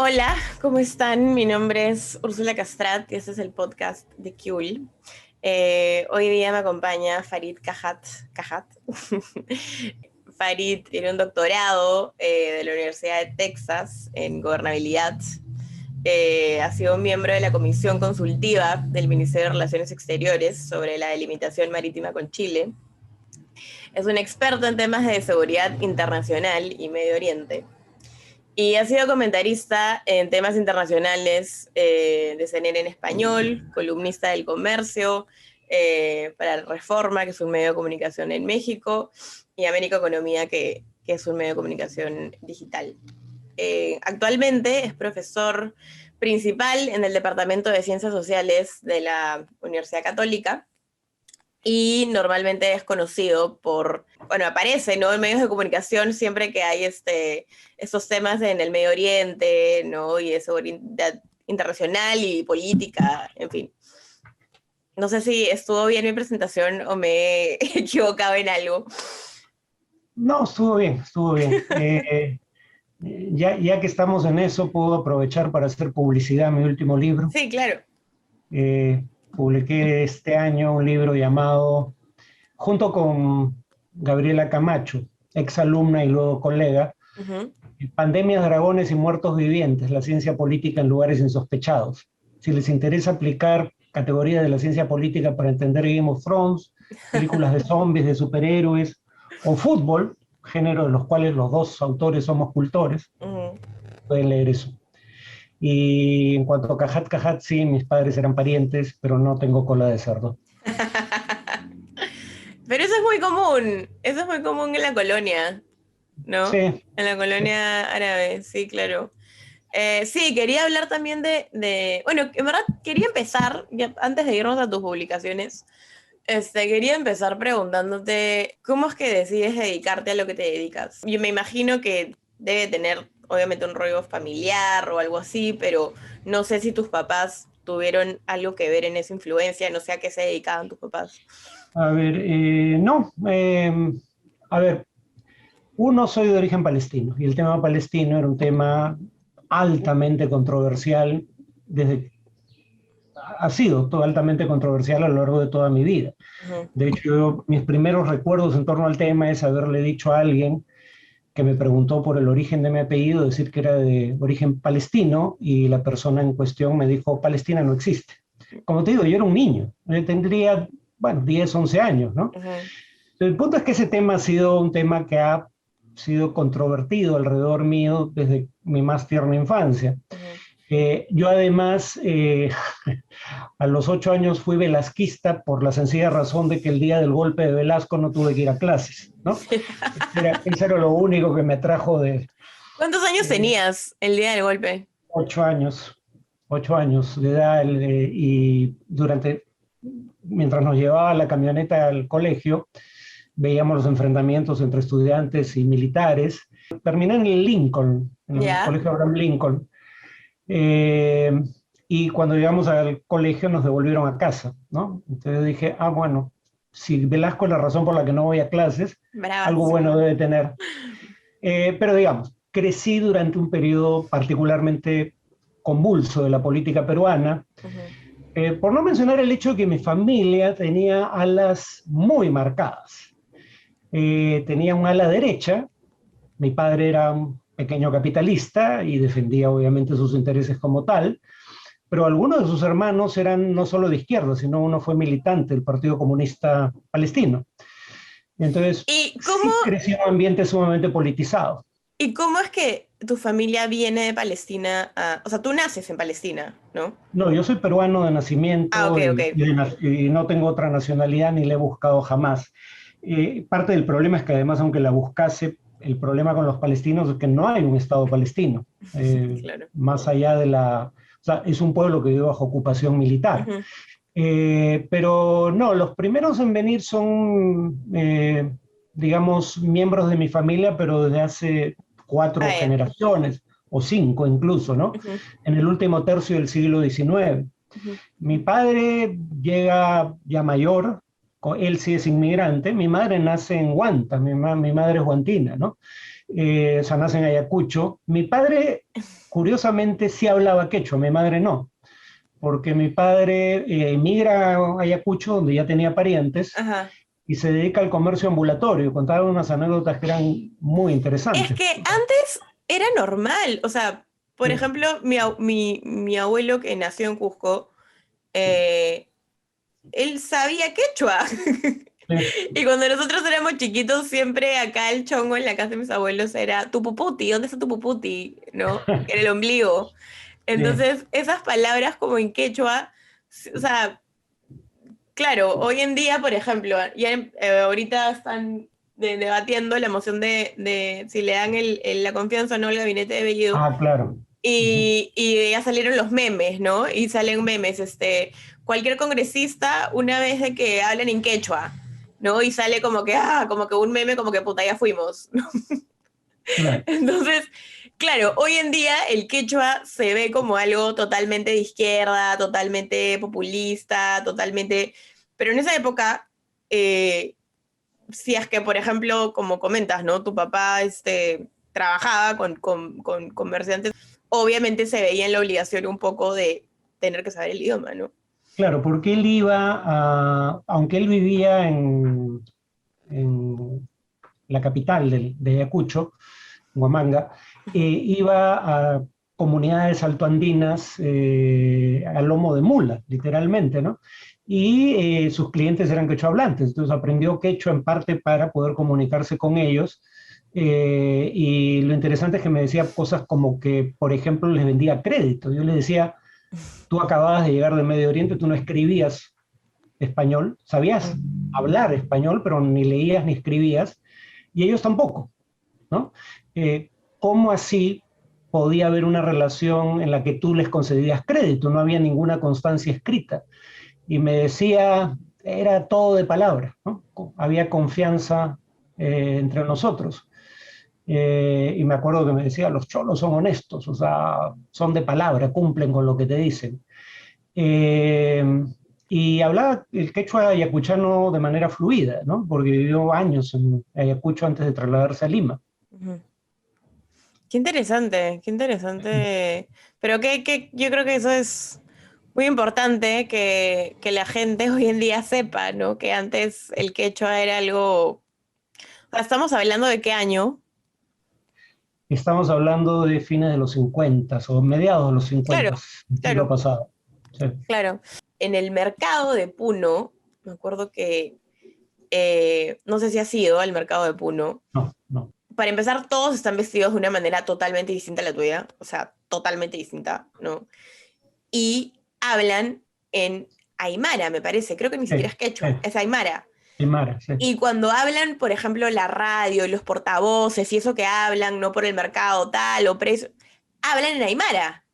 Hola, ¿cómo están? Mi nombre es Úrsula Castrat y este es el podcast de Kiul. Hoy día me acompaña Farid Cajat. Farid tiene un doctorado de la Universidad de Texas en gobernabilidad. Ha sido miembro de la Comisión Consultiva del Ministerio de Relaciones Exteriores sobre la delimitación marítima con Chile. Es un experto en temas de seguridad internacional y Medio Oriente. Y ha sido comentarista en temas internacionales de CNN en español, columnista del Comercio, para Reforma, que es un medio de comunicación en México, y América Economía, que es un medio de comunicación digital. Actualmente es profesor principal en el Departamento de Ciencias Sociales de la Universidad Católica, y normalmente es conocido por, bueno, aparece, ¿no?, en medios de comunicación siempre que hay estos temas en el Medio Oriente, ¿no?, y de seguridad internacional y política, en fin. No sé si estuvo bien mi presentación o me he equivocado en algo. No, estuvo bien, estuvo bien. Ya que estamos en eso, puedo aprovechar para hacer publicidad a mi último libro. Sí, claro. Publiqué este año un libro llamado, junto con Gabriela Camacho, exalumna y luego colega, Uh-huh. Pandemias, Dragones y Muertos Vivientes, la ciencia política en lugares insospechados. Si les interesa aplicar categorías de la ciencia política para entender Game of Thrones, películas de zombies, de superhéroes o fútbol, género de los cuales los dos autores somos cultores, Uh-huh. pueden leer eso. Y en cuanto a Cajat, sí, mis padres eran parientes, pero no tengo cola de cerdo. Pero eso es muy común en la colonia, ¿no? Sí, En la sí. colonia árabe, sí, claro. Sí, quería hablar también bueno, en verdad quería empezar, ya, antes de irnos a tus publicaciones, quería empezar preguntándote, ¿cómo es que decides dedicarte a lo que te dedicas? Yo me imagino que debe tener, obviamente, un rollo familiar o algo así, pero no sé si tus papás tuvieron algo que ver en esa influencia, no sé a qué se dedicaban tus papás. A ver, no. A ver, uno, soy de origen palestino y el tema palestino era un tema altamente controversial desde ha sido todo altamente controversial a lo largo de toda mi vida. Ujú. De hecho, mis primeros recuerdos en torno al tema es haberle dicho a alguien que me preguntó por el origen de mi apellido, decir que era de origen palestino, y la persona en cuestión me dijo: Palestina no existe. Como te digo, yo era un niño, yo tendría, bueno, 10, 11 años, ¿no? Ujú. El punto es que ese tema ha sido un tema que ha sido controvertido alrededor mío desde mi más tierna infancia. Ujú. Yo además, a los 8 años fui velasquista por la sencilla razón de que el día del golpe de Velasco no tuve que ir a clases, ¿no? Eso era lo único que me atrajo de ¿Cuántos años eh, tenías el día del golpe? 8 años, 8 años de edad, y mientras nos llevaba la camioneta al colegio, veíamos los enfrentamientos entre estudiantes y militares. Terminé en el Lincoln, en el ¿Ya? colegio Abraham Lincoln. Eh, y cuando llegamos al colegio nos devolvieron a casa, ¿no? Entonces dije, bueno, si Velasco es la razón por la que no voy a clases, algo Bravas. bueno debe tener. Pero digamos, crecí durante un periodo particularmente convulso de la política peruana, Ujú. por no mencionar el hecho de que mi familia tenía alas muy marcadas. Tenía un ala derecha. Mi padre era un pequeño capitalista y defendía obviamente sus intereses como tal, pero algunos de sus hermanos eran no solo de izquierda, sino uno fue militante del Partido Comunista Palestino. Entonces, ¿Y cómo, sí creció en un ambiente sumamente politizado. ¿Y cómo es que tu familia viene de Palestina o sea, tú naces en Palestina, ¿no? No, yo soy peruano de Ah, ok, nacimiento, ok. y no tengo otra nacionalidad ni la he buscado jamás. Parte del problema es que además, aunque la buscase, el problema con los palestinos es que no hay un Estado palestino, Claro. más allá de la... O sea, es un pueblo que vive bajo ocupación militar. Ujú. Pero no, los primeros en venir son, digamos, miembros de mi familia, pero desde hace Ah, 4 ya. generaciones, o 5 incluso, ¿no? Ujú. En el último tercio del siglo XIX. Ujú. Mi padre llega ya mayor, él sí es inmigrante. Mi madre nace en Huanta, mi madre es guantina, ¿no? o sea, nace en Ayacucho. Mi padre, curiosamente, sí hablaba quechua, mi madre no, porque mi padre emigra a Ayacucho, donde ya tenía parientes, Ajá. y se dedica al comercio ambulatorio. Contaba unas anécdotas que eran muy Es interesantes. que antes era normal, o sea, por Sí, ejemplo, mi abuelo que nació en Cusco, eh, él sabía quechua. sí, Y cuando nosotros éramos chiquitos, siempre acá el chongo en la casa de mis abuelos era tu puputi, ¿dónde está tu puputi? ¿No? En el ombligo. sí. Entonces, esas palabras como en quechua, o sea, claro, hoy en día, por ejemplo, ya ahorita están debatiendo la moción de si le dan la confianza o no al gabinete de Bellido, Ah, claro. Ujú. y ya salieron los memes, ¿no? Y salen memes, cualquier congresista, una vez de que hablan en quechua, ¿no? Y sale como que un meme, como que puta, ya fuimos, ¿no? Claro. Entonces, claro, hoy en día el quechua se ve como algo totalmente de izquierda, totalmente populista, totalmente... Pero en esa época, eh, si es que, por ejemplo, como comentas, ¿no? Tu papá trabajaba con comerciantes, obviamente se veía en la obligación un poco de tener que saber el idioma, ¿no? Claro, porque él iba a, aunque él vivía en la capital de Ayacucho, Huamanga, Ujú. iba a comunidades altoandinas a lomo de mula, literalmente, ¿no? Y sus clientes eran quechua hablantes, entonces aprendió quechua en parte para poder comunicarse con ellos. Y lo interesante es que me decía cosas como que, por ejemplo, les vendía crédito. Yo le decía, tú acababas de llegar de Medio Oriente, tú no escribías español, sabías hablar español, pero ni leías ni escribías, y ellos tampoco, ¿no? ¿Cómo así podía haber una relación en la que tú les concedías crédito? No había ninguna constancia escrita. Y me decía, era todo de palabra, ¿no? Había confianza entre nosotros. Y me acuerdo que me decía, los cholos son honestos, o sea, son de palabra, cumplen con lo que te dicen. Eh, y hablaba el quechua ayacuchano de manera fluida, ¿no? Porque vivió años en Ayacucho antes de trasladarse a Lima. Ujú. Qué interesante, qué interesante. Pero yo creo que eso es muy importante que la gente hoy en día sepa, ¿no? Que antes el quechua era algo... O sea, estamos hablando de qué año. Estamos hablando de fines de los 50 o mediados de los Claro, 50 del siglo claro, pasado. Sí. claro. En el mercado de Puno, me acuerdo que, no sé si has ido al mercado de Puno. No, no. Para empezar, todos están vestidos de una manera totalmente distinta a la tuya, o sea, totalmente distinta, ¿no? Y hablan en Aymara, me parece, creo que ni siquiera Sí, es quechua, sí. es Aymara. Aymara, sí. Y cuando hablan, por ejemplo, la radio, los portavoces y eso que hablan, no por el mercado tal o precio, hablan en Aymara.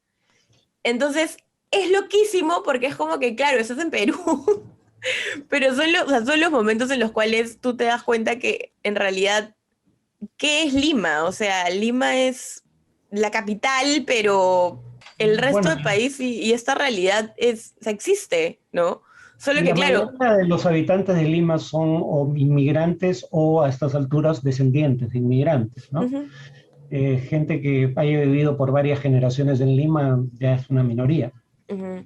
Entonces, es loquísimo porque es como que, claro, eso es en Perú, pero o sea, son los momentos en los cuales tú te das cuenta que en realidad, ¿qué es Lima? O sea, Lima es la capital, pero el resto Bueno, del país y esta realidad o sea, existe, ¿no? Solo y que, la claro, mayoría de los habitantes de Lima son o inmigrantes o a estas alturas descendientes de inmigrantes, ¿no? ujú, Gente que haya vivido por varias generaciones en Lima ya es una minoría. ujú.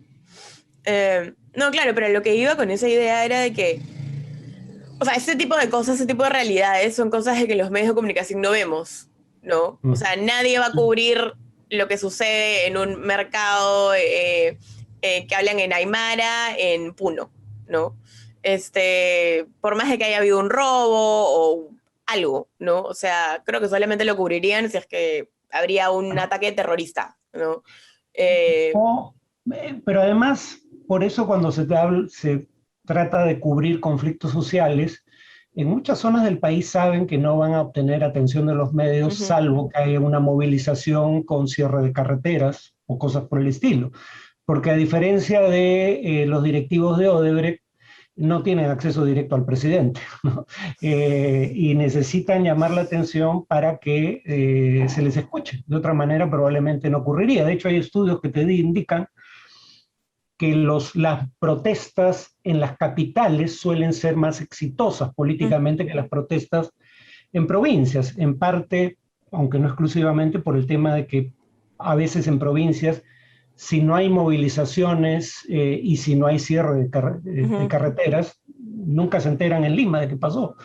No, claro, pero lo que iba con esa idea era de que, o sea, ese tipo de cosas, ese tipo de realidades son cosas de que los medios de comunicación no vemos, ¿no? O Mm. sea, nadie va a cubrir lo que sucede en un mercado que hablan en Aymara, en Puno, ¿no? Por más de que haya habido un robo o algo, ¿no? O sea, creo que solamente lo cubrirían si es que habría un ataque terrorista, ¿no? Eh, O, pero además, por eso cuando se trata de cubrir conflictos sociales, en muchas zonas del país saben que no van a obtener atención de los medios, Ujú, salvo que haya una movilización con cierre de carreteras o cosas por el estilo. Porque a diferencia de los directivos de Odebrecht, no tienen acceso directo al presidente, ¿no? Y necesitan llamar la atención para que se les escuche. De otra manera probablemente no ocurriría. De hecho, hay estudios que te indican que las protestas en las capitales suelen ser más exitosas ujú, políticamente que las protestas en provincias, en parte aunque no exclusivamente, por el tema de que a veces en provincias, si no hay movilizaciones y si no hay cierre de carreteras, nunca se enteran en Lima de qué pasó.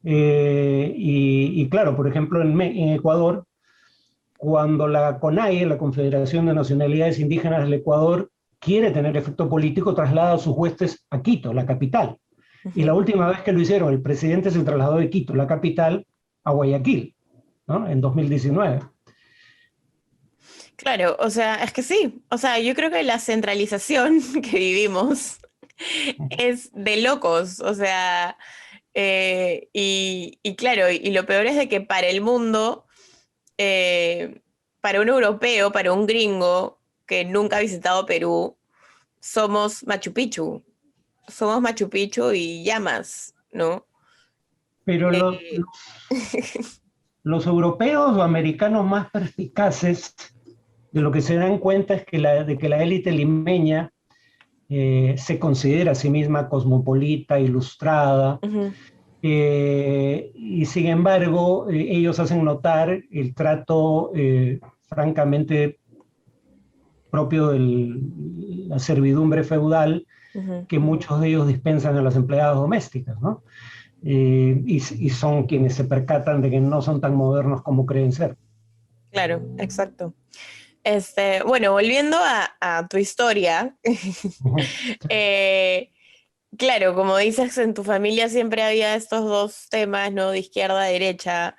Y claro, por ejemplo, en Ecuador, cuando la CONAIE, la Confederación de Nacionalidades Indígenas del Ecuador, quiere tener efecto político, traslada a sus huestes a Quito, la capital. Y la última vez que lo hicieron, el presidente se trasladó de Quito, la capital, a Guayaquil, ¿no? En 2019. Claro, o sea, es que sí, o sea, yo creo que la centralización que vivimos es de locos, o sea, y claro, y lo peor es de que para el mundo, eh, para un europeo, para un gringo que nunca ha visitado Perú, somos Machu Picchu y llamas, ¿no? Pero Eh, los europeos o americanos más perspicaces de lo que se dan cuenta es que de que la élite limeña se considera a sí misma cosmopolita, ilustrada, Ujú, y sin embargo ellos hacen notar el trato francamente propio de la servidumbre feudal ujú. que muchos de ellos dispensan a las empleadas domésticas, ¿no? Y son quienes se percatan de que no son tan modernos como creen ser. Claro, exacto. Bueno, volviendo a tu historia, Ujú. eh, claro, como dices, en tu familia siempre había estos dos temas, ¿no? De izquierda a derecha,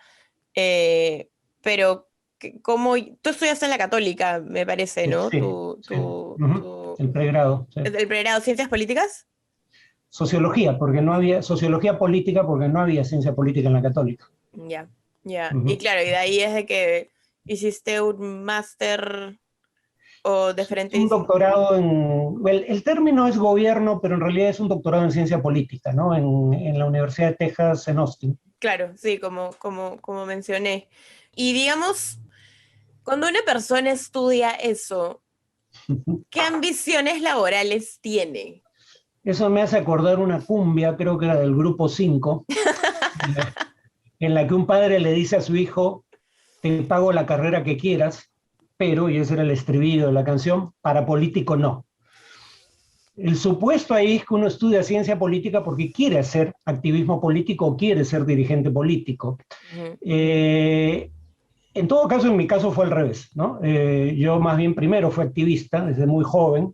pero como tú estudiaste en la Católica, me parece, ¿no? Sí, sí. Ujú. El pregrado, sí. ¿El pregrado Ciencias Políticas? Sociología, porque no había, sociología política, porque no había ciencia política en la católica. Ya, ya. Y Ujú. claro, y de ahí es de que hiciste un máster o Es diferente un disciplina. doctorado el término es gobierno, pero en realidad es un doctorado en ciencia política, ¿no? En la Universidad de Texas en Austin. Claro, sí, como mencioné. Y digamos, cuando una persona estudia eso, ¿qué ambiciones laborales tiene? Eso me hace acordar una cumbia, creo que era del grupo 5, en la que un padre le dice a su hijo, te pago la carrera que quieras, pero, y ese era el estribillo de la canción, para político no. El supuesto ahí es que uno estudia ciencia política porque quiere hacer activismo político o quiere ser dirigente político. Ujú, Eh, en todo caso, en mi caso fue al revés, ¿no? Yo más bien primero fui activista desde muy joven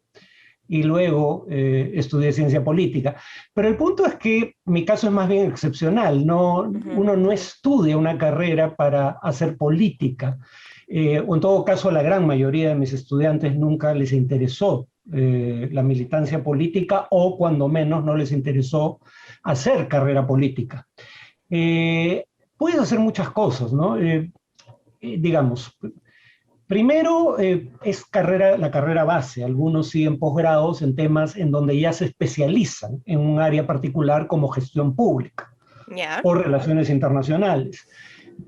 y luego estudié ciencia política. Pero el punto es que mi caso es más bien excepcional, ¿no? ujú. Uno no estudia una carrera para hacer política, o en todo caso a la gran mayoría de mis estudiantes nunca les interesó la militancia política o cuando menos no les interesó hacer carrera política. Eh, Puedes hacer muchas cosas, ¿no? Digamos, primero, es la carrera base. Algunos siguen posgrados en temas en donde ya se especializan en un área particular como gestión pública Ya, o relaciones internacionales.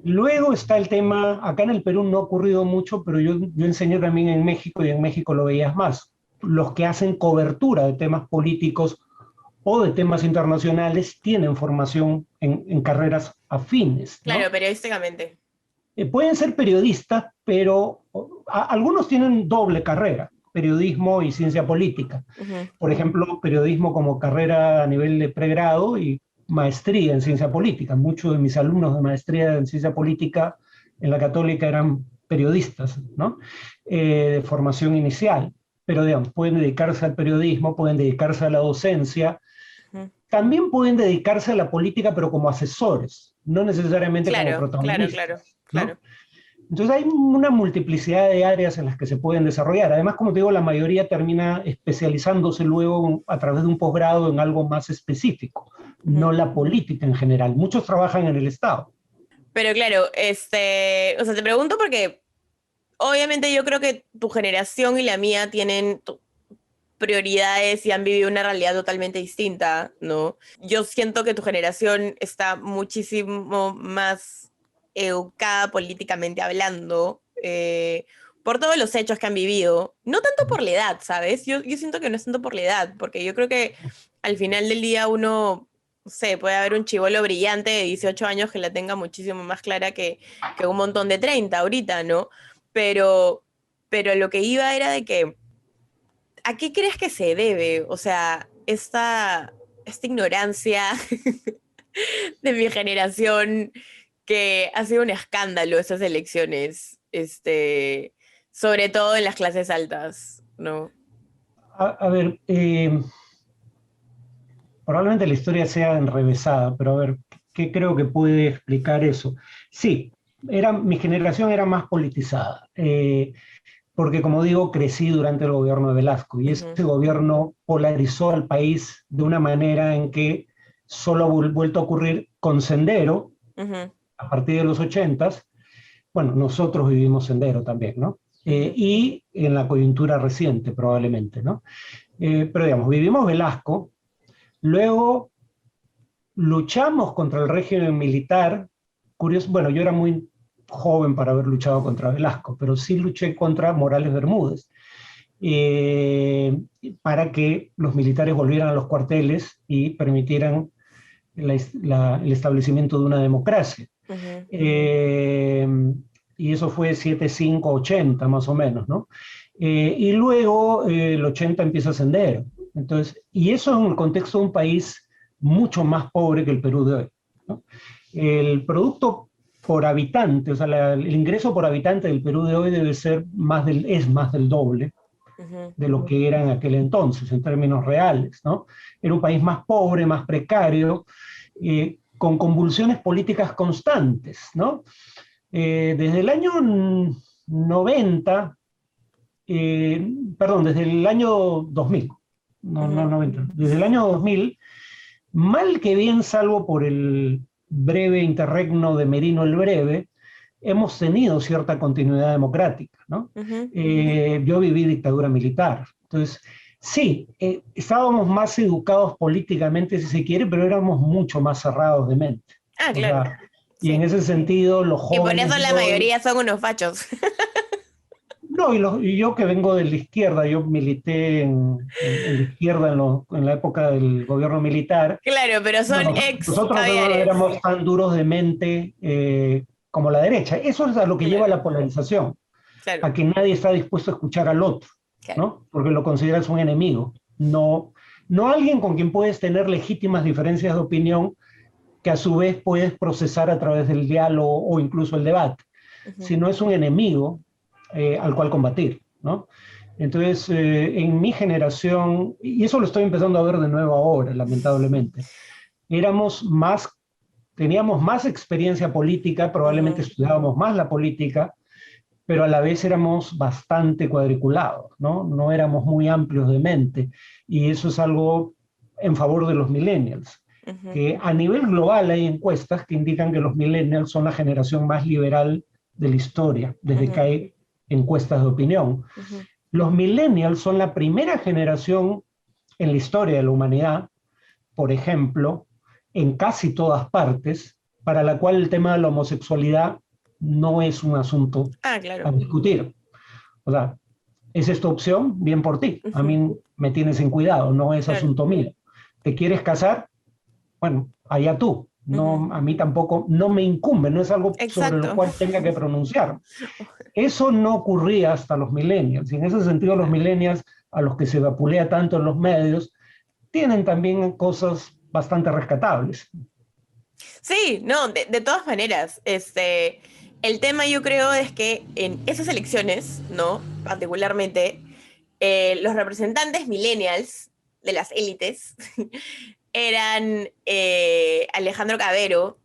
Luego está el tema, acá en el Perú no ha ocurrido mucho, pero yo enseñé también en México y en México lo veías más. Los que hacen cobertura de temas políticos o de temas internacionales tienen formación en carreras afines, claro, ¿no? periodísticamente. Pueden ser periodistas, pero algunos tienen doble carrera, periodismo y ciencia política. Ujú, Por ejemplo, periodismo como carrera a nivel de pregrado y maestría en ciencia política. Muchos de mis alumnos de maestría en ciencia política en la Católica eran periodistas, ¿no? De formación inicial. Pero, digamos, pueden dedicarse al periodismo, pueden dedicarse a la docencia, ujú. también pueden dedicarse a la política, pero como asesores, no necesariamente como Claro, claro, claro, protagonistas, ¿no? claro. Entonces hay una multiplicidad de áreas en las que se pueden desarrollar. Además, como te digo, la mayoría termina especializándose luego a través de un posgrado en algo más específico, no Ujú. la política en general. Muchos trabajan en el Estado. Pero claro, o sea, te pregunto porque obviamente yo creo que tu generación y la mía tienen prioridades y han vivido una realidad totalmente distinta, ¿no? Yo siento que tu generación está muchísimo más educada políticamente hablando, por todos los hechos que han vivido, no tanto por la edad, ¿sabes? Yo siento que no es tanto por la edad, porque yo creo que al final del día uno no sé, puede haber un chibolo brillante de 18 años que la tenga muchísimo más clara que un montón de 30 ahorita, ¿no? Pero, pero lo que iba era de que, ¿a qué crees que se debe? O sea, esta ignorancia de mi generación que ha sido un escándalo esas elecciones, sobre todo en las clases altas, ¿no? A ver, probablemente la historia sea enrevesada, pero a ver, ¿qué creo que puede explicar eso? Sí, mi generación era más politizada, porque como digo, crecí durante el gobierno de Velasco y ese Ujú, gobierno polarizó al país de una manera en que solo ha vuelto a ocurrir con Sendero ujú, a partir de los 80s. Bueno, nosotros vivimos Sendero también, ¿no? ujú, Y en la coyuntura reciente probablemente, ¿no? Pero digamos, vivimos Velasco, luego luchamos contra el régimen militar. Curioso, bueno, yo era muy joven para haber luchado contra Velasco, pero sí luché contra Morales Bermúdez, eh, para que los militares volvieran a los cuarteles y permitieran el establecimiento de una democracia. ujú. Eh, y eso fue 75-80 más o menos, ¿no? Y luego el 80 empieza a ascender. Entonces, y eso en el contexto de un país mucho más pobre que el Perú de hoy, ¿no? El producto por habitante, o sea, el ingreso por habitante del Perú de hoy debe ser es más del doble Ujú, de lo que era en aquel entonces, en términos reales, ¿no? Era un país más pobre, más precario, con convulsiones políticas constantes, ¿no? Desde el año 90, perdón, desde el año 2000, no ujú. 90, desde el año 2000, mal que bien, salvo por el breve interregno de Merino el Breve, hemos tenido cierta continuidad democrática, ¿no? Ujú. Yo viví dictadura militar, entonces sí, estábamos más educados políticamente, si se quiere, pero éramos mucho más cerrados de mente. Ah, O claro, sea, y en sí. ese sentido, los Y por jóvenes eso de la hoy, mayoría son unos fachos. no, y yo que vengo de la izquierda, yo milité en la izquierda en la época del gobierno militar. Claro, pero son Bueno, ex nosotros no caviares. éramos tan duros de mente como la derecha. Eso es a lo que lleva Claro, la polarización, claro, a que nadie está dispuesto a escuchar al otro, claro. ¿no? Porque lo consideras un enemigo, no, no alguien con quien puedes tener legítimas diferencias de opinión que a su vez puedes procesar a través del diálogo o incluso el debate, Ujú, sino es un enemigo al cual combatir, ¿no? Entonces, en mi generación, y eso lo estoy empezando a ver de nuevo ahora, lamentablemente, éramos más, teníamos más experiencia política, probablemente ujú, estudiábamos más la política, pero a la vez éramos bastante cuadriculados, ¿no? No éramos muy amplios de mente, y eso es algo en favor de los millennials, ujú, que a nivel global hay encuestas que indican que los millennials son la generación más liberal de la historia, desde que ujú, hay encuestas de opinión. ujú, Los millennials son la primera generación en la historia de la humanidad, por ejemplo, en casi todas partes, para la cual el tema de la homosexualidad no es un asunto Ah, a claro. discutir. O sea, ¿es esta opción? Bien por ti. A Ujú, mí me tienes en cuidado, no es claro. asunto mío. ¿Te quieres casar? Bueno, allá tú. Ujú. No, a mí tampoco, no me incumbe, no es algo sobre lo Exacto. cual tenga que pronunciar. Eso no ocurría hasta los millennials. Y en ese sentido, los Claro. millennials, a los que se vapulea tanto en los medios, tienen también cosas bastante rescatables. Sí, no, de todas maneras, el tema yo creo es que en esas elecciones, ¿no? Particularmente, los representantes millennials de las élites eran Alejandro Cabero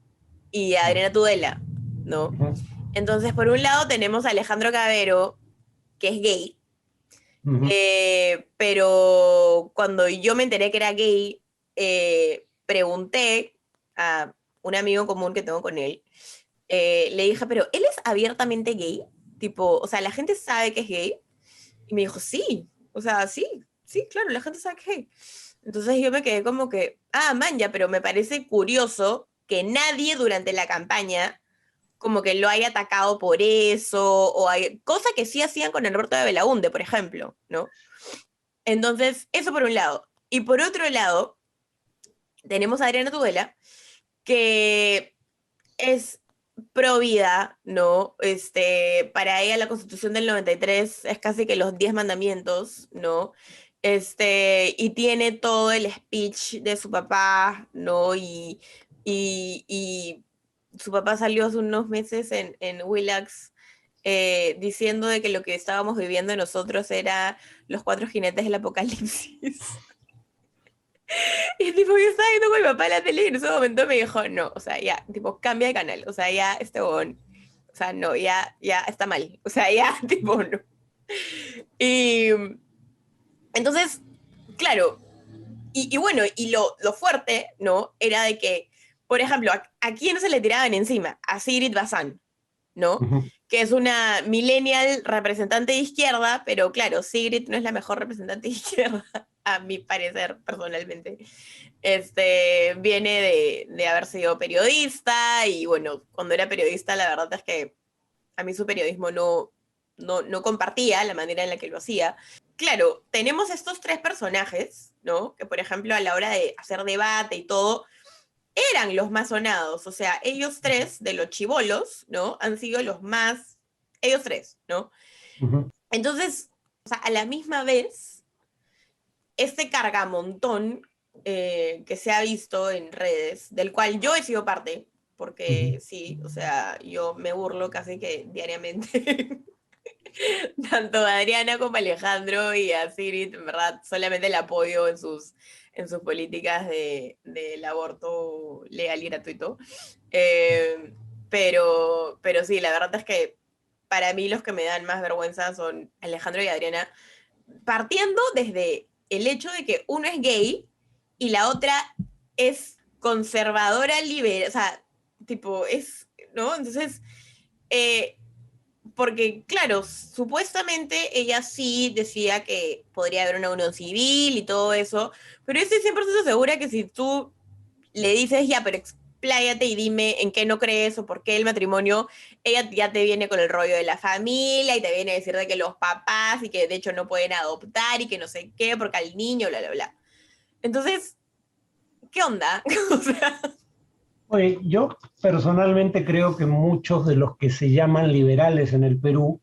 y Adriana Tudela, ¿no? Ujú, Entonces, por un lado tenemos a Alejandro Cabero, que es gay, ujú, pero cuando yo me enteré que era gay, pregunté a un amigo común que tengo con él, le dije, pero ¿él es abiertamente gay? Tipo, o sea, ¿la gente sabe que es gay? Y me dijo, sí, o sea, sí, sí, claro, la gente sabe que es gay. Entonces yo me quedé como que, ah, man, ya, pero me parece curioso que nadie durante la campaña como que lo haya atacado por eso, cosa que sí hacían con Alberto de Belaúnde, por ejemplo, ¿no? Entonces, eso por un lado. Y por otro lado, tenemos a Adriana Tudela, que es pro vida, ¿no? Para ella la Constitución del 93 es casi que los 10 mandamientos, ¿no? Y tiene todo el speech de su papá, ¿no? Y su papá salió hace unos meses en Willax diciendo de que lo que estábamos viviendo nosotros era los cuatro jinetes del apocalipsis. Y tipo, yo estaba viendo con mi papá en la tele y en ese momento me dijo, no, o sea, ya, tipo, cambia de canal, o sea, ya, huevón, o sea, no, ya está mal, o sea, ya, tipo, no. Y entonces, claro, y bueno, y lo fuerte, ¿no? Era de que, por ejemplo, ¿a quién se le tiraban encima? A Sigrid Bazán, ¿no? Que es una millennial representante de izquierda, pero claro, Sigrid no es la mejor representante de izquierda, a mi parecer, personalmente. Viene de haber sido periodista y bueno, cuando era periodista la verdad es que a mí su periodismo no compartía la manera en la que lo hacía. Claro, tenemos estos tres personajes, ¿no? Que por ejemplo a la hora de hacer debate y todo, eran los más sonados, o sea, ellos tres de los chibolos, ¿no? Han sido los más, ellos tres, ¿no? Entonces, o sea, a la misma vez, este cargamontón que se ha visto en redes, del cual yo he sido parte, porque sí, o sea, yo me burlo casi que diariamente, tanto a Adriana como a Alejandro y a Sigrid, en verdad, solamente el apoyo en sus políticas del aborto legal y gratuito. Pero sí, la verdad es que para mí los que me dan más vergüenza son Alejandro y Adriana, partiendo desde el hecho de que uno es gay y la otra es conservadora liberal, o sea, tipo, ¿no? Entonces, porque, claro, supuestamente ella sí decía que podría haber una unión civil y todo eso, pero yo estoy 100% segura que si tú le dices, ya, pero expláyate y dime en qué no crees o por qué el matrimonio, ella ya te viene con el rollo de la familia y te viene a decir de que los papás y que de hecho no pueden adoptar y que no sé qué, porque al niño, bla, bla, bla. Entonces, ¿qué onda? O sea, Oye, yo personalmente creo que muchos de los que se llaman liberales en el Perú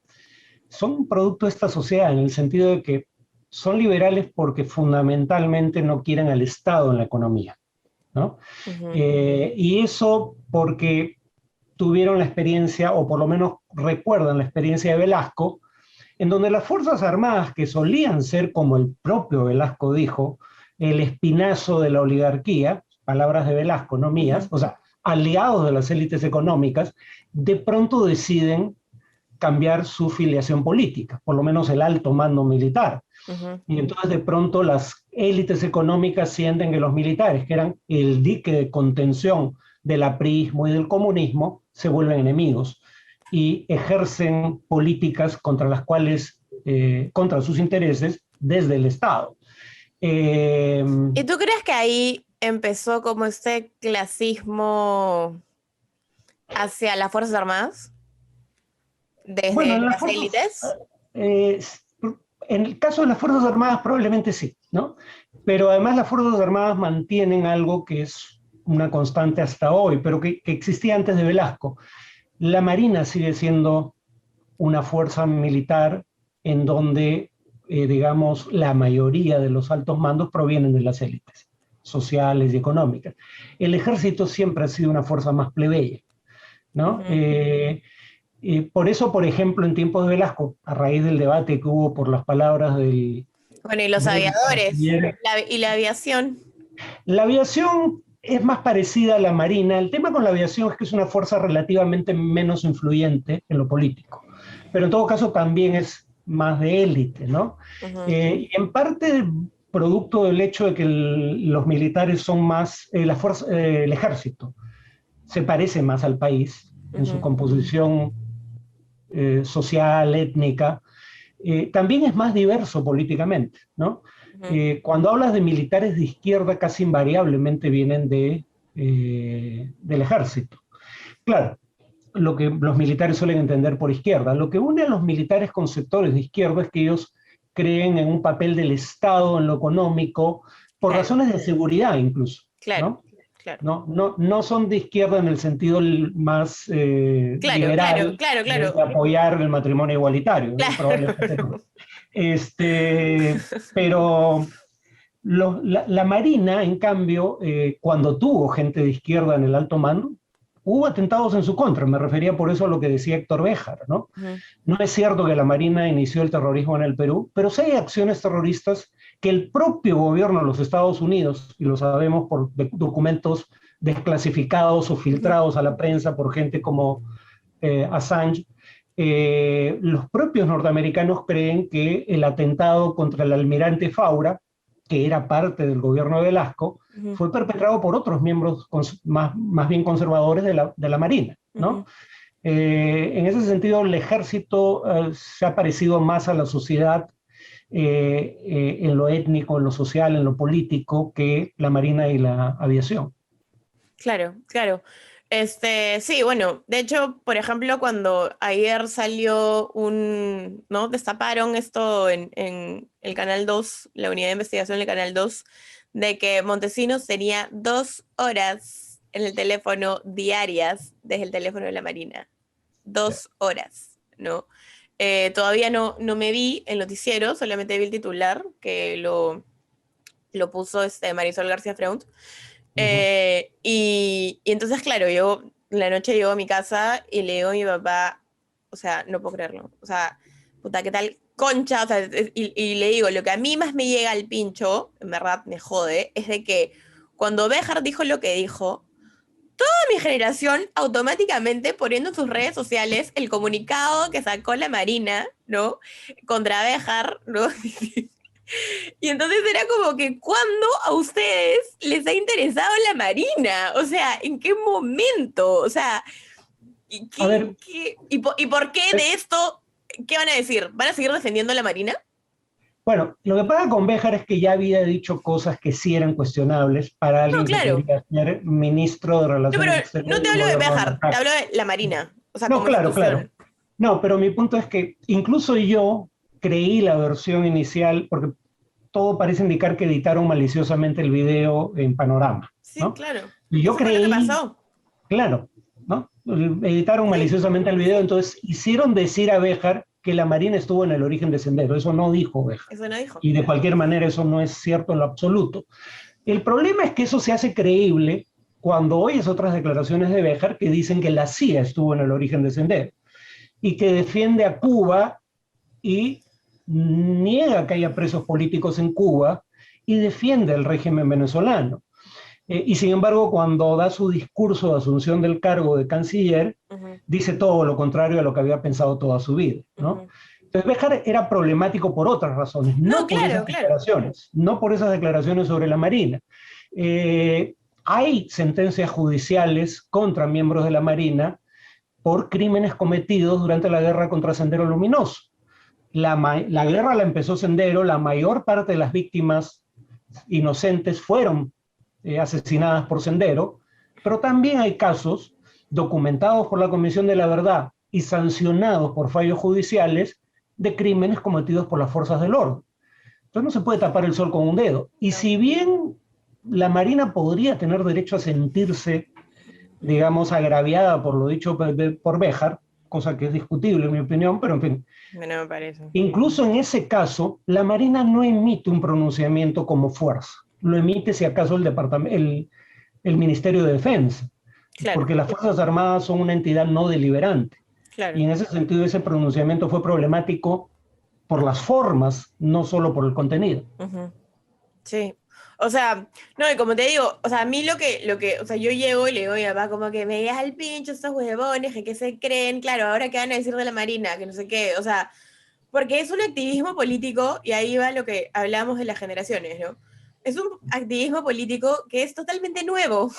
son un producto de esta sociedad, en el sentido de que son liberales porque fundamentalmente no quieren al Estado en la economía, ¿no? Y eso porque tuvieron la experiencia, o por lo menos recuerdan la experiencia de Velasco, en donde las Fuerzas Armadas, que solían ser, como el propio Velasco dijo, el espinazo de la oligarquía, palabras de Velasco, no mías, o sea, aliados de las élites económicas, de pronto deciden cambiar su filiación política, por lo menos el alto mando militar. Y entonces de pronto las élites económicas sienten que los militares, que eran el dique de contención del aprismo y del comunismo, se vuelven enemigos y ejercen políticas contra las cuales, contra sus intereses desde el Estado. ¿Y tú crees que ahí empezó como este clasismo hacia las Fuerzas Armadas? Bueno, Desde en las las fuerzas, élites. eh, en el caso de las Fuerzas Armadas probablemente sí, ¿no? Pero además las Fuerzas Armadas mantienen algo que es una constante hasta hoy, pero que existía antes de Velasco. La Marina sigue siendo una fuerza militar en donde, digamos, la mayoría de los altos mandos provienen de las élites sociales y económicas. El ejército siempre ha sido una fuerza más plebeya, ¿no? Por eso, por ejemplo, en tiempos de Velasco, a raíz del debate que hubo por las palabras Bueno, y los del aviadores canciller, y la aviación. la aviación es más parecida a la marina. El tema con la aviación es que es una fuerza relativamente menos influyente en lo político, pero en todo caso también es más de élite, ¿no? Y en parte producto del hecho de que los militares son más, el ejército se parece más al país en su composición social, étnica, también es más diverso políticamente, ¿no? Cuando hablas de militares de izquierda, casi invariablemente vienen del ejército. Claro, lo que los militares suelen entender por izquierda. Lo que une a los militares con sectores de izquierda es que ellos creen en un papel del Estado en lo económico, por Claro. razones de seguridad incluso, Claro, ¿no? claro. No son de izquierda en el sentido más Claro, claro, liberal claro, de claro. apoyar el matrimonio igualitario, probablemente no. Claro. Pero la Marina, en cambio, cuando tuvo gente de izquierda en el alto mando, hubo atentados en su contra. Me refería por eso a lo que decía Héctor Béjar, ¿no? Ujú, No es cierto que la Marina inició el terrorismo en el Perú, pero sí hay acciones terroristas que el propio gobierno de los Estados Unidos, y lo sabemos por documentos desclasificados o ujú. filtrados a la prensa por gente como Assange, los propios norteamericanos creen que el atentado contra el almirante Faura, que era parte del gobierno de Velasco, Ujú, fue perpetrado por otros miembros más bien conservadores de la Marina, ¿no? ujú. En ese sentido, el ejército se ha parecido más a la sociedad en lo étnico, en lo social, en lo político, que la Marina y la aviación. Claro, claro. Sí, bueno, de hecho, por ejemplo, cuando ayer salió ¿no? Destaparon esto en el Canal 2, la unidad de investigación del Canal 2, de que Montesinos tenía 2 horas en el teléfono diarias desde el teléfono de la Marina. 2 horas, ¿no? Todavía no me vi el noticiero, solamente vi el titular, que lo puso Marisol García Freund. Uh -huh. Y entonces, claro, yo la noche llego a mi casa y le digo a mi papá, o sea, no puedo creerlo. O sea, puta, ¿qué tal concha? O sea, y le digo, lo que a mí más me llega al pincho, en verdad me jode, es de que cuando Béjar dijo lo que dijo, toda mi generación automáticamente poniendo en sus redes sociales el comunicado que sacó la Marina, ¿no? Contra Béjar, ¿no? Y entonces era como que, ¿cuándo a ustedes les ha interesado la Marina? O sea, ¿en qué momento? O sea, ¿y, A ver, y por qué eh, de esto? ¿Qué van a decir? ¿Van a seguir defendiendo a la Marina? bueno, lo que pasa con Béjar es que ya había dicho cosas que sí eran cuestionables para No, alguien que claro. quería ser ministro de No, pero Relaciones no Exteriores te del hablo de gobierno de Béjar, te Macaco. hablo de la Marina, o sea, No, como claro, claro. institución. No, pero mi punto es que incluso yo creí la versión inicial, porque todo parece indicar que editaron maliciosamente el video en Panorama, Sí, ¿no? claro. Y yo Eso fue lo que creí, pasó. claro, ¿no? Editaron Sí, maliciosamente el video, sí. entonces hicieron decir a Béjar que la Marina estuvo en el origen de Sendero. Eso no dijo Béjar. Eso no dijo. Y de cualquier manera eso no es cierto en lo absoluto. El problema es que eso se hace creíble cuando oyes otras declaraciones de Béjar que dicen que la CIA estuvo en el origen de Sendero y que defiende a Cuba y niega que haya presos políticos en Cuba y defiende el régimen venezolano. Y sin embargo, cuando da su discurso de asunción del cargo de canciller, Ujú, dice todo lo contrario a lo que había pensado toda su vida, ¿no? ujú. Entonces, Béjar era problemático por otras razones, No, no por claro, esas claro. declaraciones, no por esas declaraciones sobre la Marina. Eh, Hay sentencias judiciales contra miembros de la Marina por crímenes cometidos durante la guerra contra Sendero Luminoso. La guerra la empezó Sendero, la mayor parte de las víctimas inocentes fueron asesinadas por Sendero, pero también hay casos documentados por la Comisión de la Verdad y sancionados por fallos judiciales de crímenes cometidos por las fuerzas del orden. Entonces no se puede tapar el sol con un dedo. Y No. si bien la Marina podría tener derecho a sentirse, digamos, agraviada por lo dicho por Béjar, cosa que es discutible en mi opinión, pero en fin, No me parece. incluso en ese caso, la Marina no emite un pronunciamiento como fuerza, lo emite si acaso el Ministerio de Defensa, Claro, porque las Fuerzas Armadas son una entidad no deliberante. Y claro. en ese sentido ese pronunciamiento fue problemático por las formas, no solo por el contenido. Ujú. Sí. O sea, no, y como te digo, o sea, a mí o sea, yo llego y le digo a mi papá como que me digas al pincho estos huevones, que qué se creen, claro, ahora qué van a decir de la Marina, que no sé qué, o sea, porque es un activismo político, y ahí va lo que hablamos de las generaciones, ¿no? Es un activismo político que es totalmente nuevo.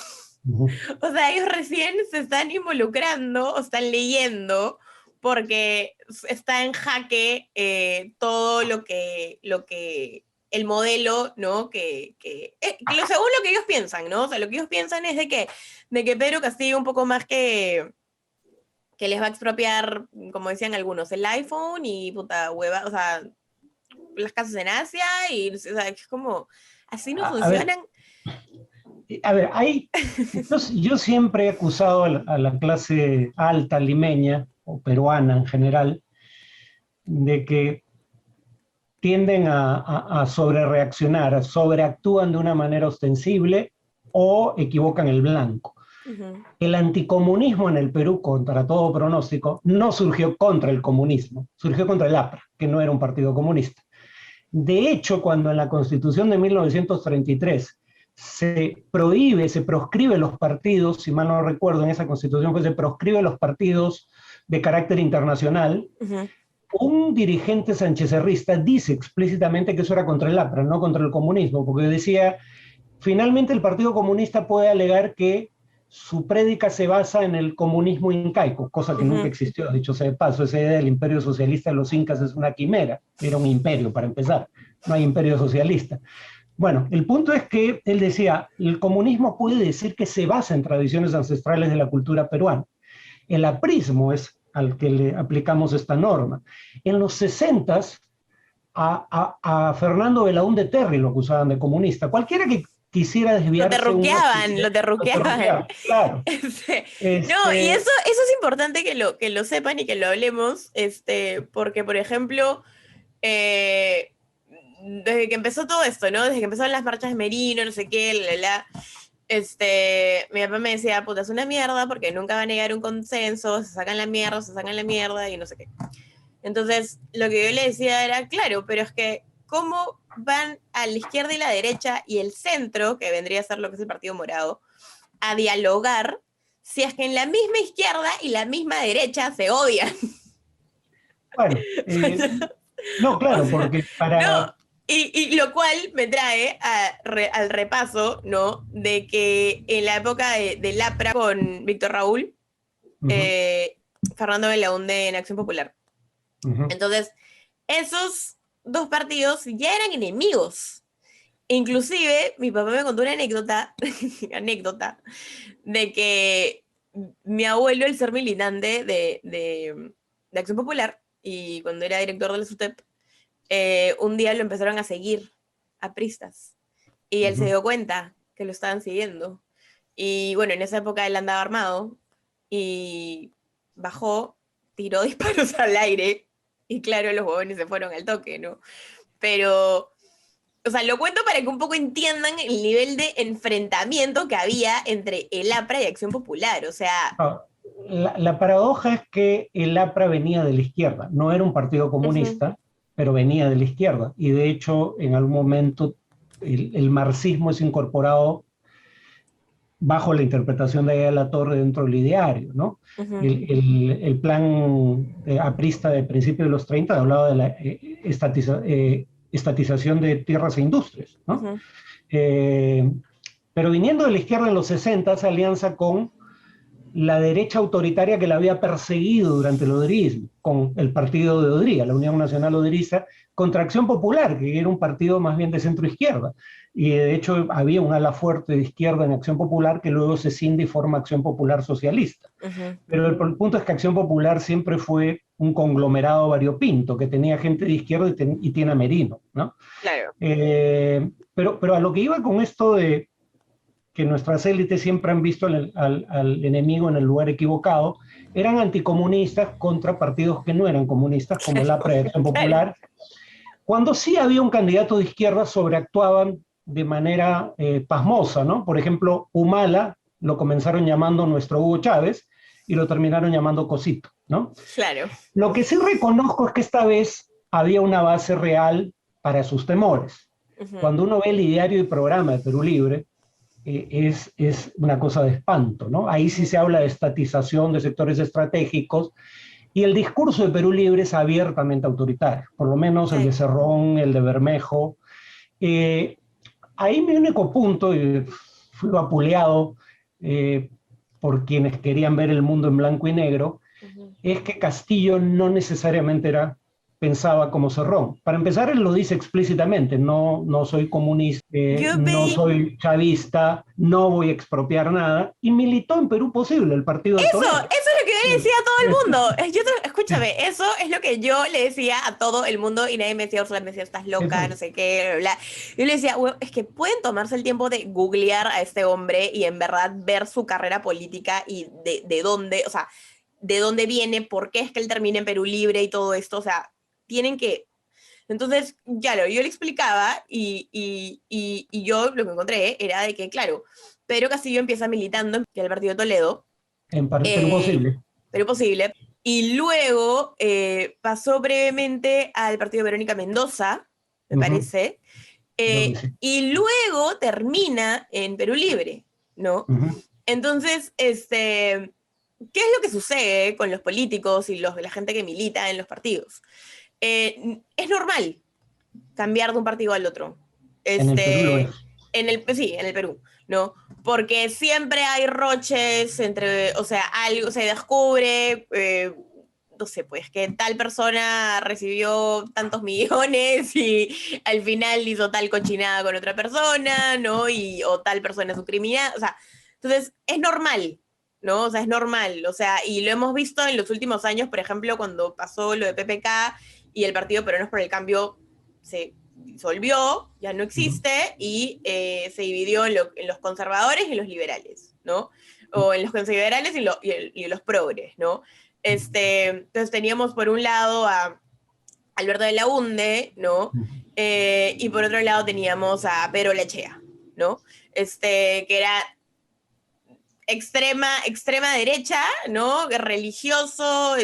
Uh -huh. O sea, ellos recién se están involucrando o están leyendo porque está en jaque todo el modelo, ¿no? Según lo que ellos piensan, ¿no? O sea, lo que ellos piensan es de que Pedro Castillo un poco más que les va a expropiar, como decían algunos, el iPhone y puta hueva, o sea, las casas en Asia y, o sea, es como, así no A ver, funcionan. A ver, yo siempre he acusado a la clase alta limeña o peruana en general de que tienden a sobrereaccionar, sobreactúan de una manera ostensible o equivocan el blanco. Ujú. El anticomunismo en el Perú, contra todo pronóstico, no surgió contra el comunismo, surgió contra el APRA, que no era un partido comunista. De hecho, cuando en la Constitución de 1933 se prohíbe, se proscribe los partidos, si mal no recuerdo, en esa Constitución pues se proscribe los partidos de carácter internacional, Ujú. un dirigente sanchezerrista dice explícitamente que eso era contra el APRA, no contra el comunismo, porque decía, finalmente el Partido Comunista puede alegar que su prédica se basa en el comunismo incaico, cosa que nunca Ujú. existió, dicho sea de paso, esa idea del imperio socialista de los incas es una quimera, era un imperio para empezar, no hay imperio socialista. Bueno, el punto es que él decía, el comunismo puede decir que se basa en tradiciones ancestrales de la cultura peruana. El aprismo es al que le aplicamos esta norma. En los 60s, a Fernando Belaúnde Terry lo acusaban de comunista. Cualquiera que quisiera Lo desviarse un terruqueaban, ápice, lo lo terruqueaban. terruqueaba, claro. No, y Este, eso es importante que lo sepan y que lo hablemos, porque, por ejemplo, eh, desde que empezó todo esto, ¿no? Desde que empezaron las marchas de Merino, no sé qué, mi papá me decía, puta, es una mierda porque nunca va a negar un consenso, se sacan la mierda y no sé qué. Entonces, lo que yo le decía era, claro, pero es que, ¿cómo van a la izquierda y la derecha y el centro, que vendría a ser lo que es el Partido Morado, a dialogar si es que en la misma izquierda y la misma derecha se odian? bueno, no, O claro, sea, porque no. para... Y lo cual me trae al repaso, ¿no? De que en la época de Lapra con Víctor Raúl, Uh -huh, Fernando Belaúnde en Acción Popular. uh -huh. Entonces, esos dos partidos ya eran enemigos. Inclusive, mi papá me contó una anécdota de que mi abuelo, el ser militante de Acción Popular, y cuando era director de la SUTEP, un día lo empezaron a seguir a pristas. Y él se dio cuenta que lo estaban siguiendo. Y bueno, en esa época él andaba armado y bajó, tiró disparos al aire y claro, los jóvenes se fueron al toque, ¿no? Pero, o sea, lo cuento para que un poco entiendan el nivel de enfrentamiento que había entre el APRA y Acción Popular, o sea... Ah, la paradoja es que el APRA venía de la izquierda, no era un partido Ujú. comunista, pero venía de la izquierda. Y de hecho, en algún momento, el marxismo es incorporado bajo la interpretación de Ayala La Torre dentro del ideario, ¿no? Ujú. El plan aprista de principios de los 30 hablaba de la estatización de tierras e industrias, ¿no? Ujú. Pero viniendo de la izquierda en los 60, esa alianza con la derecha autoritaria que la había perseguido durante el odrismo, con el partido de Odría, la Unión Nacional Odriza, contra Acción Popular, que era un partido más bien de centro-izquierda. Y de hecho había un ala fuerte de izquierda en Acción Popular que luego se cinde y forma Acción Popular Socialista. Ujú. Pero el punto es que Acción Popular siempre fue un conglomerado variopinto, que tenía gente de izquierda y tiene a Merino, ¿no? Claro. Pero a lo que iba con esto de que nuestras élites siempre han visto al enemigo en el lugar equivocado, eran anticomunistas contra partidos que no eran comunistas, como la Claro, Acción claro. Popular. Cuando sí había un candidato de izquierda, sobreactuaban de manera pasmosa, ¿no? Por ejemplo, Humala lo comenzaron llamando nuestro Hugo Chávez y lo terminaron llamando Cosito, ¿no? Claro. Lo que sí reconozco es que esta vez había una base real para sus temores. Ujú. Cuando uno ve el ideario y programa de Perú Libre, es una cosa de espanto, ¿no? Ahí sí Ujú. se habla de estatización de sectores estratégicos y el discurso de Perú Libre es abiertamente autoritario, por lo menos el de Sí. Cerrón, el de Bermejo. Eh, Ahí mi único punto, y fui vapuleado por quienes querían ver el mundo en blanco y negro, Ujú. es que Castillo no necesariamente era pensaba como Cerrón. Para empezar, él lo dice explícitamente, no soy comunista, no soy chavista, no voy a expropiar nada, y militó en Perú Posible, el partido de Eso Toledo. es lo que yo le decía a todo el mundo. Escúchame, eso es lo que yo le decía a todo el mundo y nadie me decía, Úrsula, me decía, estás loca, no sé qué, bla, bla. Yo le decía, "Hue- es que pueden tomarse el tiempo de googlear a este hombre y en verdad ver su carrera política y de dónde, o sea, de dónde viene, por qué es que él termina en Perú Libre y todo esto, o sea, tienen que... Entonces, claro, yo le explicaba y yo lo que encontré era de que, claro, Pedro Castillo empieza militando en el partido de Toledo, En Perú eh, Posible. pero posible. Y luego pasó brevemente al partido de Verónica Mendoza, me Ujú, parece, creo que sí. y luego termina en Perú Libre, ¿no? Ujú. Entonces, ¿qué es lo que sucede con los políticos y la gente que milita en los partidos? Es normal cambiar de un partido al otro. En el Perú lo es. Sí, en el Perú, ¿no? Porque siempre hay roches entre, o sea, algo se descubre, no sé, pues que tal persona recibió tantos millones y al final hizo tal cochinada con otra persona, ¿no? O tal persona es un criminal, o sea, entonces es normal, ¿no? O sea, es normal, o sea, y lo hemos visto en los últimos años, por ejemplo, cuando pasó lo de PPK y el Partido Peruanos por el Cambio se disolvió, ya no Ujú. existe, y se dividió en los conservadores y en los liberales, ¿no? O en los conservadores y los progres, ¿no? Entonces teníamos por un lado a Alberto de la Hunde, ¿no? Y por otro lado teníamos a Pedro Lechea, ¿no? Que era extrema derecha, ¿no? Religioso,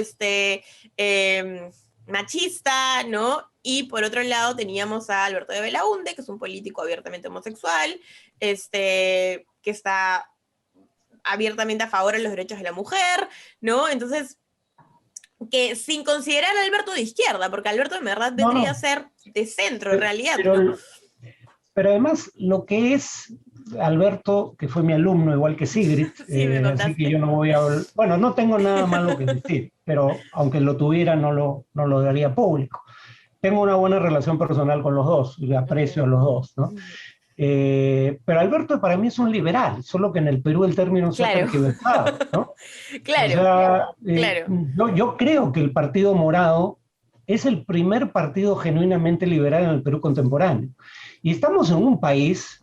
machista, ¿no? Y por otro lado teníamos a Alberto de Belaunde, que es un político abiertamente homosexual, que está abiertamente a favor de los derechos de la mujer, ¿no? Entonces, que sin considerar a Alberto de izquierda, porque Alberto en verdad No, vendría a no. ser de centro en Pero, realidad, ¿no? pero pero además, lo que es Alberto, que fue mi alumno, igual que Sigrid, Sí, me así que yo contaste. no voy a... Bueno, no tengo nada malo que decir, pero aunque lo tuviera, no lo daría público. Tengo una buena relación personal con los dos, y Uh aprecio a -huh. los dos, ¿no? Pero Alberto para mí es un liberal, solo que en el Perú el término se ha Claro, tergiversado, ¿no? O claro, sea, claro. yo creo que el Partido Morado es el primer partido genuinamente liberal en el Perú contemporáneo. Y estamos en un país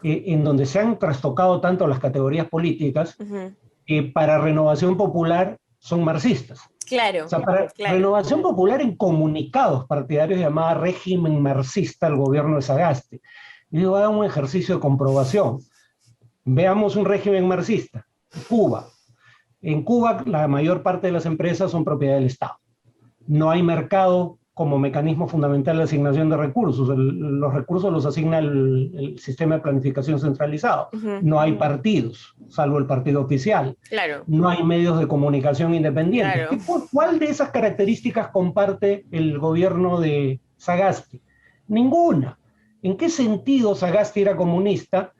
en donde se han trastocado tanto las categorías políticas Uh -huh. que para Renovación Popular son marxistas. O Claro, sea, para claro. Renovación Popular en comunicados partidarios llamaba régimen marxista al gobierno de Sagasti. Y digo, hagan un ejercicio de comprobación. Veamos un régimen marxista. Cuba. En Cuba la mayor parte de las empresas son propiedad del Estado. No hay mercado como mecanismo fundamental de asignación de recursos. Los recursos los asigna el sistema de planificación centralizado. Uh -huh. No hay partidos, salvo el partido oficial. Claro, No hay medios de comunicación independientes. claro. ¿Cuál de esas características comparte el gobierno de Sagasti? Ninguna. ¿En qué sentido Sagasti era comunista?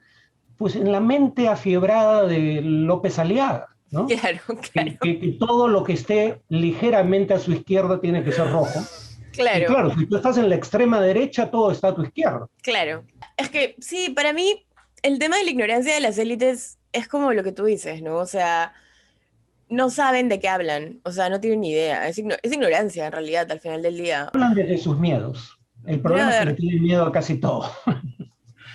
Pues en la mente afiebrada de López Aliaga, ¿no? Claro, claro, Que todo lo que esté ligeramente a su izquierda tiene que ser rojo. Y claro, claro, si tú estás en la extrema derecha, todo está a tu izquierda. claro. Es que sí, para mí el tema de la ignorancia de las élites es como lo que tú dices, ¿no? O sea, no saben de qué hablan, o sea, no tienen ni idea. Es ignorancia en realidad al final del día. Hablan desde sus miedos. El problema es que le Brother, tienen miedo a casi todo.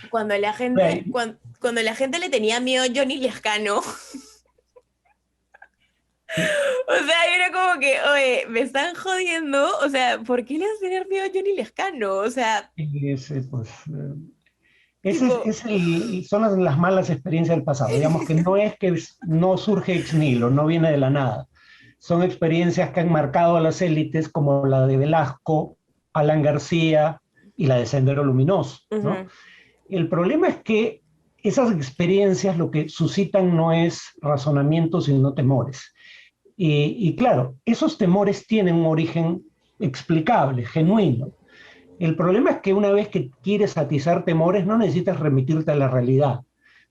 cuando la gente le tenía miedo a Johnny Lescano, o sea, era como que, oye, me están jodiendo, o sea, ¿por qué le vas a tener miedo a Johnny Lescano? O sea, Pues, tipo, son las malas experiencias del pasado. Digamos que no es que no surge ex nihilo, no viene de la nada. Son experiencias que han marcado a las élites, como la de Velasco, Alan García y la de Sendero Luminoso, ¿no? ujú, El problema es que esas experiencias lo que suscitan no es razonamientos, sino temores. Y claro, esos temores tienen un origen explicable, genuino. El problema es que una vez que quieres atizar temores, no necesitas remitirte a la realidad.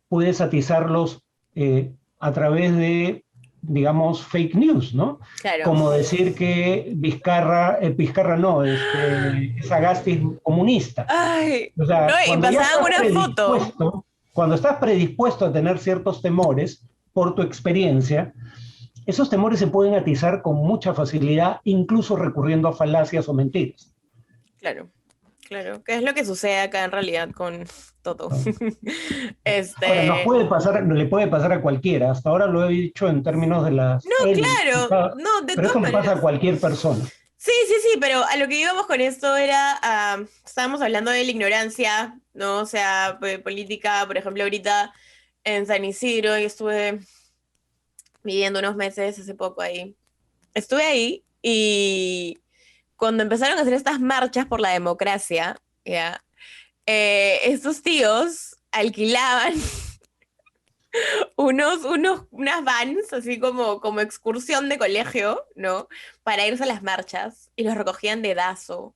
Puedes atizarlos a través de digamos, fake news, ¿no? Claro. Como decir que Vizcarra no, Sagasti es comunista. Ay, O no, sea, y pasaban una foto. cuando estás predispuesto a tener ciertos temores por tu experiencia, esos temores se pueden atizar con mucha facilidad, incluso recurriendo a falacias o mentiras. Claro, claro, que es lo que sucede acá en realidad con todo. ¿No? Ahora, Este, le puede pasar a cualquiera. Hasta ahora lo he dicho en términos de las no, élites, claro, no, de pero todas esto le pasa a maneras. cualquier persona. Sí, sí, sí, pero a lo que íbamos con esto era, estábamos hablando de la ignorancia, ¿no? O sea, política, por ejemplo, ahorita en San Isidro, y estuve viviendo unos meses hace poco ahí. Estuve ahí y cuando empezaron a hacer estas marchas por la democracia, ¿ya? Estos tíos alquilaban unas vans, así como excursión de colegio, ¿no? Para irse a las marchas y los recogían de dedazo.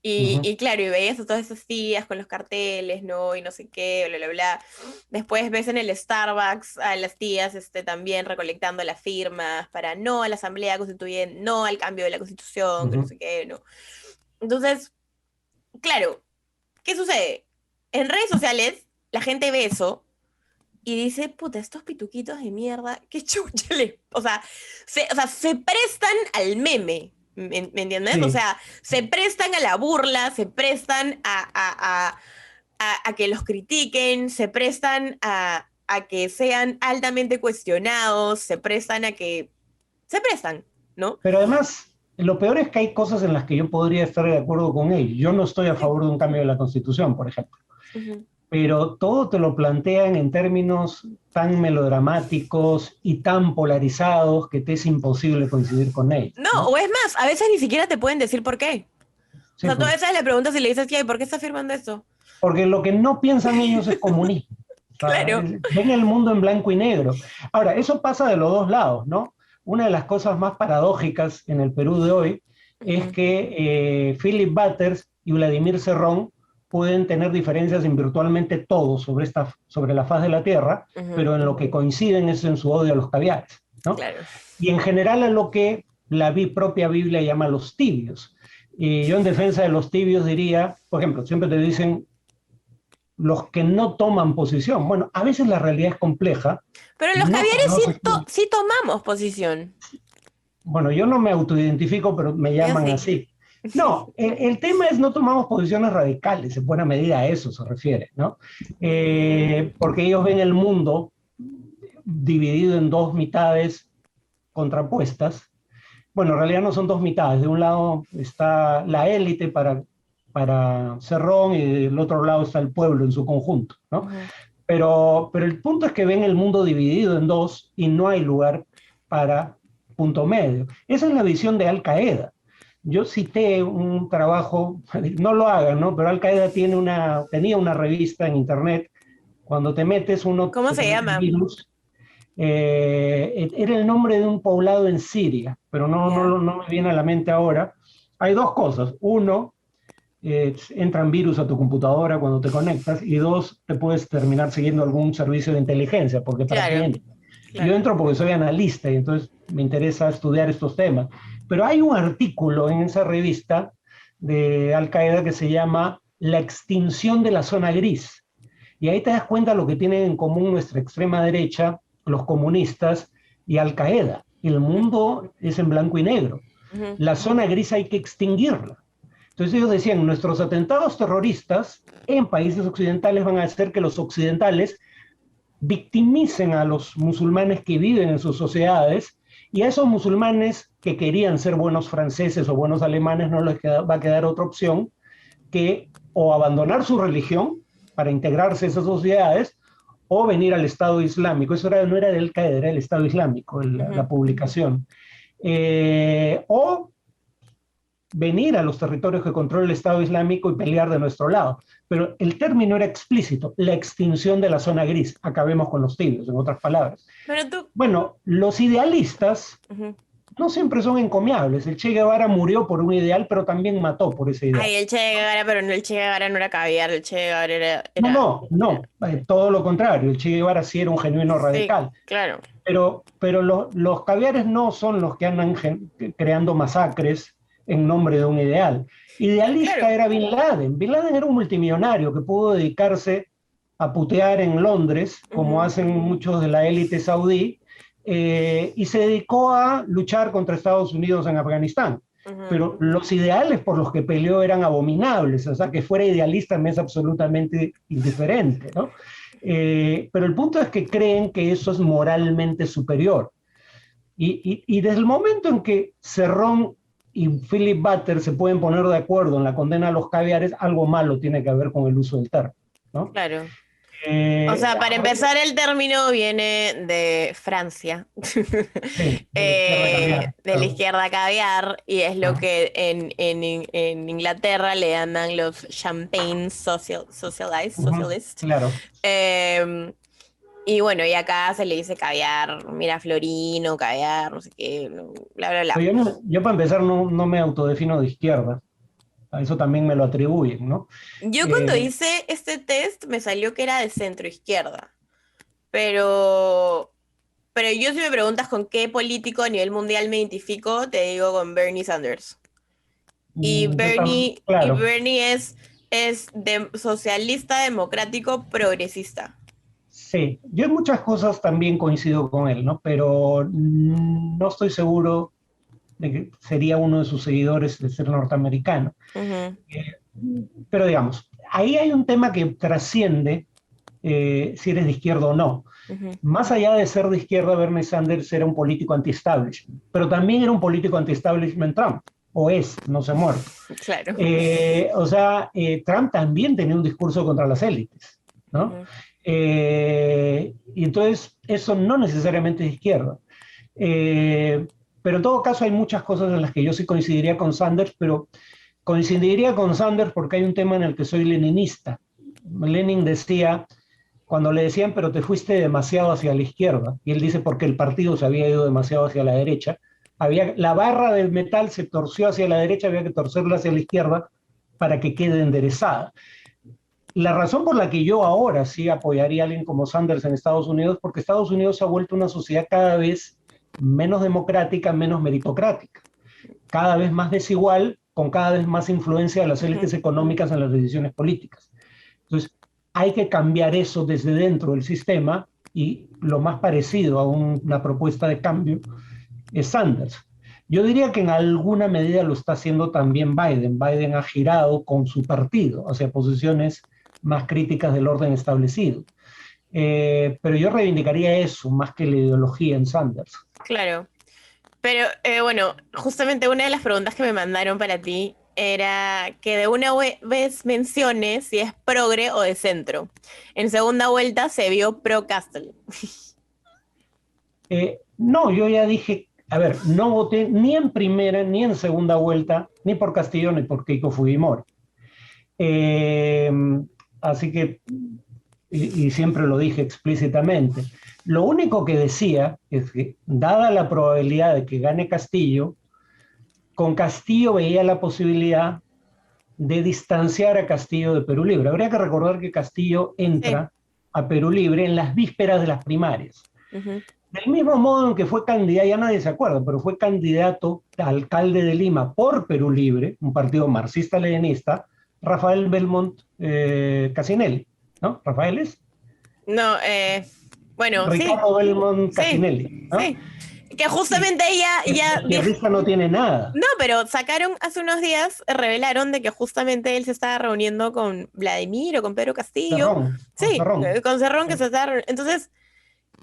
Ujú. Y claro, y veías a todas esas tías con los carteles, ¿no? Y no sé qué, bla, bla, bla. Después ves en el Starbucks a las tías también recolectando las firmas para no a la Asamblea Constituyente, no al cambio de la Constitución, que no Ujú. sé qué, ¿no? Entonces, claro, ¿qué sucede? En redes sociales, la gente ve eso y dice, puta, estos pituquitos de mierda, qué chucha les... o sea, se prestan al meme, ¿me entiendes? O Sí, sea, se prestan a la burla, se prestan a que los critiquen, se prestan a que sean altamente cuestionados, se prestan a que... Se prestan, ¿no? pero además, lo peor es que hay cosas en las que yo podría estar de acuerdo con ellos. Yo no estoy a Sí. favor de un cambio de la Constitución, por ejemplo, Ujú. pero todo te lo plantean en términos tan melodramáticos y tan polarizados que te es imposible coincidir con ellos, No, ¿no? o es más, a veces ni siquiera te pueden decir por qué. O Sí, sea, tú a pues, veces le preguntas y le dices, ¿y por qué estás firmando esto? porque lo que no piensan ellos es comunismo. O sea, Claro. ven el mundo en blanco y negro. Ahora, eso pasa de los dos lados, ¿no? Una de las cosas más paradójicas en el Perú de hoy es Ujú, que Philip Butters y Vladimir Cerrón pueden tener diferencias en virtualmente todo sobre la faz de la Tierra, ujú, pero en lo que coinciden es en su odio a los caviares, ¿no? claro. Y en general a lo que la propia Biblia llama los tibios. Y yo en defensa de los tibios diría, por ejemplo, siempre te dicen los que no toman posición. Bueno, a veces la realidad es compleja, Pero los no caviares sí, conoces. sí tomamos posición. Bueno, yo no me autoidentifico, pero me Yo llaman sí. así. No, el tema es no tomamos posiciones radicales, en buena medida a eso se refiere, ¿no? Porque ellos ven el mundo dividido en dos mitades contrapuestas. Bueno, en realidad no son dos mitades. De un lado está la élite para Cerrón y del otro lado está el pueblo en su conjunto, ¿no? Ujú. Pero el punto es que ven el mundo dividido en dos y no hay lugar para punto medio. Esa es la visión de Al Qaeda. Yo cité un trabajo, no lo hagan, ¿no? Pero Al Qaeda tenía una revista en internet. Cuando te metes, uno ¿Cómo se te se mete el llama? virus. Era el nombre de un poblado en Siria, pero Ya. no me viene a la mente ahora. Hay dos cosas. Uno, entran virus a tu computadora cuando te conectas, y dos, te puedes terminar siguiendo algún servicio de inteligencia, porque ¿para qué Claro, entras? Yo claro. entro porque soy analista y entonces me interesa estudiar estos temas. Pero hay un artículo en esa revista de Al Qaeda que se llama La extinción de la zona gris. Y ahí te das cuenta lo que tienen en común nuestra extrema derecha, los comunistas y Al Qaeda. El Ujú, mundo es en blanco y negro. ujú. La zona gris hay que extinguirla. Entonces ellos decían, nuestros atentados terroristas en países occidentales van a hacer que los occidentales victimicen a los musulmanes que viven en sus sociedades, y a esos musulmanes que querían ser buenos franceses o buenos alemanes no les va a quedar otra opción que o abandonar su religión para integrarse a esas sociedades o venir al Estado Islámico. Eso no era del Qaeda, era el Estado Islámico, la Ujú. publicación. O venir a los territorios que controla el Estado Islámico y pelear de nuestro lado. Pero el término era explícito, la extinción de la zona gris. Acabemos con los tibios, en otras palabras. Pero tú, Bueno, los idealistas ujú. no siempre son encomiables. El Che Guevara murió por un ideal, pero también mató por ese ideal. Ay, el Che Guevara, pero no, el Che Guevara no era caviar, el Che Guevara No, todo lo contrario. El Che Guevara sí era un genuino Sí, radical. claro. pero los caviares no son los que andan creando masacres en nombre de un ideal. Idealista Claro. era Bin Laden. Bin Laden era un multimillonario que pudo dedicarse a putear en Londres, como Ujú, hacen muchos de la élite saudí, y se dedicó a luchar contra Estados Unidos en Afganistán. ujú. Pero los ideales por los que peleó eran abominables, o sea, que fuera idealista me es absolutamente indiferente, ¿no? Pero el punto es que creen que eso es moralmente superior. Y desde el momento en que Cerrón y Philip Butter se pueden poner de acuerdo en la condena a los caviares, algo malo tiene que ver con el uso del término, ¿no? Claro. O Eh, sea, para empezar, el término viene de Francia, sí, de la izquierda caviar. de la izquierda caviar, y es lo Ah, que en Inglaterra le llaman los champagne ujú, socialist. claro. Eh, y bueno, y acá se le dice caviar, mira, florino, caviar, no sé qué, bla, bla, bla. Pero yo, yo para empezar no me autodefino de izquierda, a eso también me lo atribuyen, ¿no? Yo cuando Eh, hice este test me salió que era de centro izquierda, pero yo si me preguntas con qué político a nivel mundial me identifico, te digo con Bernie Sanders. Y claro, Bernie es socialista, democrático, progresista. sí, yo en muchas cosas también coincido con él, ¿no? Pero no estoy seguro de que sería uno de sus seguidores de ser norteamericano. Ujú, Eh, pero digamos, ahí hay un tema que trasciende si eres de izquierda o no. ujú. Más allá de ser de izquierda, Bernie Sanders era un político anti-establishment, pero también era un político anti-establishment Trump, o es, no se ha muerto. Claro. Trump también tenía un discurso contra las élites, ¿no? Ujú, Y entonces eso no necesariamente es izquierda. Eh, pero en todo caso hay muchas cosas en las que yo sí coincidiría con Sanders, pero coincidiría con Sanders porque hay un tema en el que soy leninista. Lenin decía, cuando le decían, pero te fuiste demasiado hacia la izquierda, y él dice porque el partido se había ido demasiado hacia la derecha, la barra del metal se torció hacia la derecha, había que torcerla hacia la izquierda para que quede enderezada. La razón por la que yo ahora sí apoyaría a alguien como Sanders en Estados Unidos, porque Estados Unidos se ha vuelto una sociedad cada vez menos democrática, menos meritocrática, cada vez más desigual, con cada vez más influencia de las ujú. élites económicas en las decisiones políticas. Entonces, hay que cambiar eso desde dentro del sistema y lo más parecido a una propuesta de cambio es Sanders. Yo diría que en alguna medida lo está haciendo también Biden. Biden ha girado con su partido hacia posiciones más críticas del orden establecido. Pero yo reivindicaría eso más que la ideología en Sanders. Claro. Pero bueno, justamente una de las preguntas que me mandaron para ti era que de una vez menciones si es progre o de centro. En segunda vuelta se vio pro Castle. No, yo ya dije, a ver, no voté ni en primera ni en segunda vuelta, ni por Castillo ni por Keiko Fujimori. Eh, Así que, y siempre lo dije explícitamente, lo único que decía es que, dada la probabilidad de que gane Castillo, con Castillo veía la posibilidad de distanciar a Castillo de Perú Libre. Habría que recordar que Castillo Sí. entra a Perú Libre en las vísperas de las primarias. Ujú. Del mismo modo en que fue candidato, ya nadie se acuerda, pero fue candidato a alcalde de Lima por Perú Libre, un partido marxista-leninista, Rafael Belmont Casinelli, ¿no? Rafael es No, bueno, sí, Ricardo Belmont sí, Casinelli, ¿no? sí. Que Y justamente ella ya dijo, izquierdista no tiene nada. no, pero sacaron hace unos días, revelaron de que justamente él se estaba reuniendo con Vladimir o con Pedro Castillo. Con Sí, Cerrón. con Cerrón que se estaba entonces,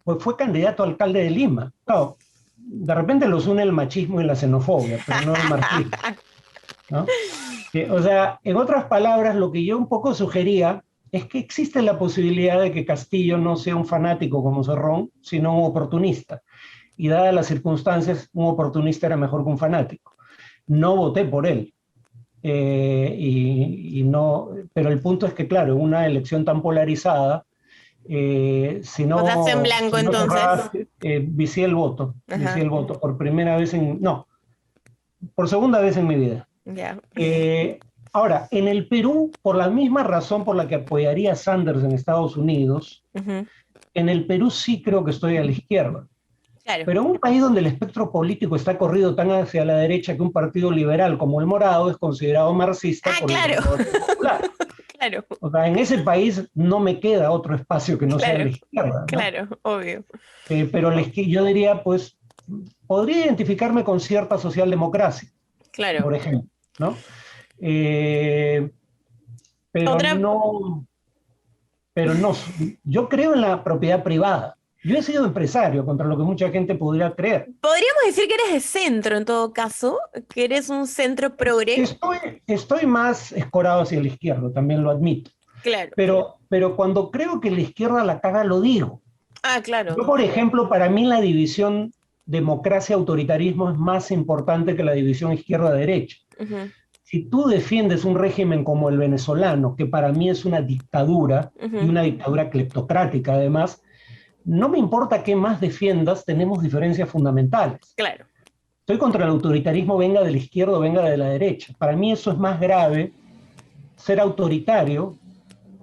Pues fue candidato a alcalde de Lima. Claro, de repente los une el machismo y la xenofobia, pero no el marxismo, ¿no? O sea, en otras palabras, lo que yo un poco sugería es que existe la posibilidad de que Castillo no sea un fanático como Cerrón, sino un oportunista. Y dadas las circunstancias, un oportunista era mejor que un fanático. No voté por él. Y no, pero el punto es que, claro, en una elección tan polarizada, votaste en blanco si no entonces. cerraba, vicié Ajá, el voto por primera vez no, por segunda vez en mi vida. ya. Eh, Ahora, en el Perú, por la misma razón por la que apoyaría a Sanders en Estados Unidos, Ujú, en el Perú sí creo que estoy a la izquierda. Claro. Pero en un país donde el espectro político está corrido tan hacia la derecha que un partido liberal como el Morado es considerado marxista Ah, por el claro. Partido Popular. Claro, O sea, en ese país no me queda otro espacio que no sea la claro, izquierda, ¿no? claro, obvio. Pero yo diría, pues, podría identificarme con cierta socialdemocracia, Claro. por ejemplo, ¿no? Eh, pero Otra, no, pero no, yo creo en la propiedad privada. Yo he sido empresario, contra lo que mucha gente podría creer. podríamos decir que eres de centro en todo caso, que eres un centro progre. Estoy más escorado hacia la izquierda, también lo admito. Claro. Pero cuando creo que la izquierda la caga, lo digo. Ah, claro, Yo, por totalmente. ejemplo, para mí la división democracia-autoritarismo es más importante que la división izquierda-derecha. Ujú, Si tú defiendes un régimen como el venezolano, que para mí es una dictadura, y ujú, una dictadura cleptocrática además, no me importa qué más defiendas, tenemos diferencias fundamentales. claro. Estoy contra el autoritarismo, venga de la izquierda o venga de la derecha. Para mí eso es más grave, ser autoritario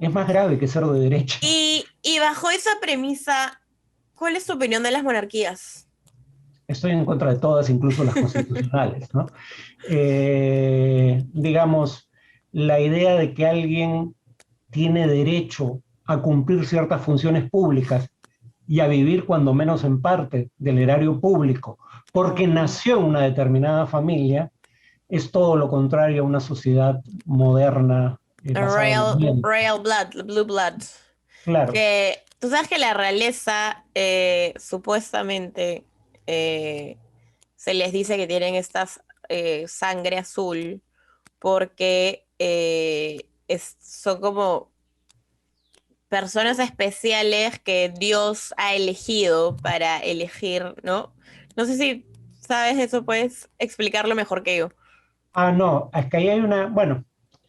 es más grave que ser de derecha. Y bajo esa premisa, ¿cuál es tu opinión de las monarquías? Estoy en contra de todas, incluso las constitucionales, ¿no? Digamos, la idea de que alguien tiene derecho a cumplir ciertas funciones públicas y a vivir cuando menos en parte del erario público, porque nació en una determinada familia, es todo lo contrario a una sociedad moderna basada en el bien. Royal blood, blue blood. Claro, Que tú sabes que la realeza supuestamente eh, se les dice que tienen esta sangre azul porque son como personas especiales que Dios ha elegido para elegir, ¿no? No sé si sabes eso, puedes explicarlo mejor que yo. no, es que ahí hay una, bueno,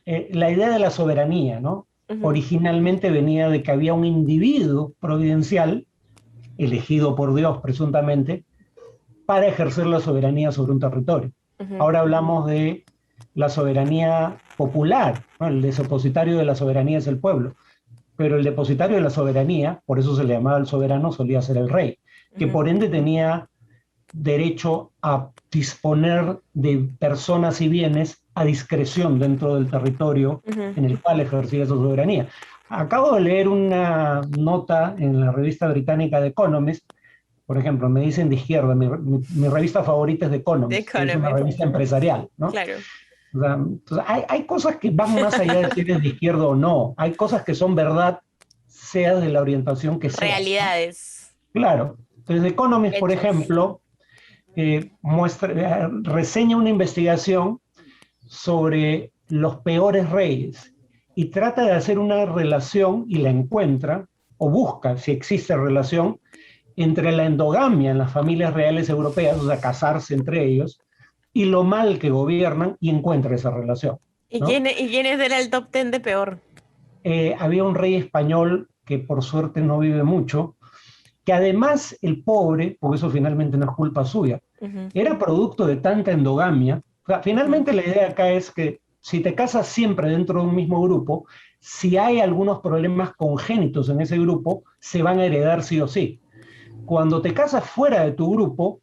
la idea de la soberanía, ¿no? Ujú, Originalmente venía de que había un individuo providencial, elegido por Dios presuntamente, para ejercer la soberanía sobre un territorio. ujú. Ahora hablamos de la soberanía popular, ¿no? El depositario de la soberanía es el pueblo, pero el depositario de la soberanía, por eso se le llamaba el soberano, solía ser el rey, que Ujú, por ende tenía derecho a disponer de personas y bienes a discreción dentro del territorio ujú. en el cual ejercía su soberanía. Acabo de leer una nota en la revista británica The Economist, por ejemplo, me dicen de izquierda, mi revista favorita es The The Economist, que es una Economist, revista empresarial, ¿no? claro. O sea, entonces hay cosas que van más allá de si eres de izquierda o no, hay cosas que son verdad, sea de la orientación que seas, ¿no? Realidades, Claro. Entonces, The Economist, por hechos. ejemplo, reseña una investigación sobre los peores reyes y trata de hacer una relación y la encuentra o busca si existe relación entre la endogamia en las familias reales europeas, o sea, casarse entre ellos, y lo mal que gobiernan y encuentra esa relación, ¿no? Y quién era el top 10 de peor? Había un rey español que por suerte no vive mucho, que además el pobre, porque eso finalmente no es culpa suya, Ujú, era producto de tanta endogamia. O sea, ujú. finalmente la idea acá es que si te casas siempre dentro de un mismo grupo, si hay algunos problemas congénitos en ese grupo, se van a heredar sí o sí. Cuando te casas fuera de tu grupo,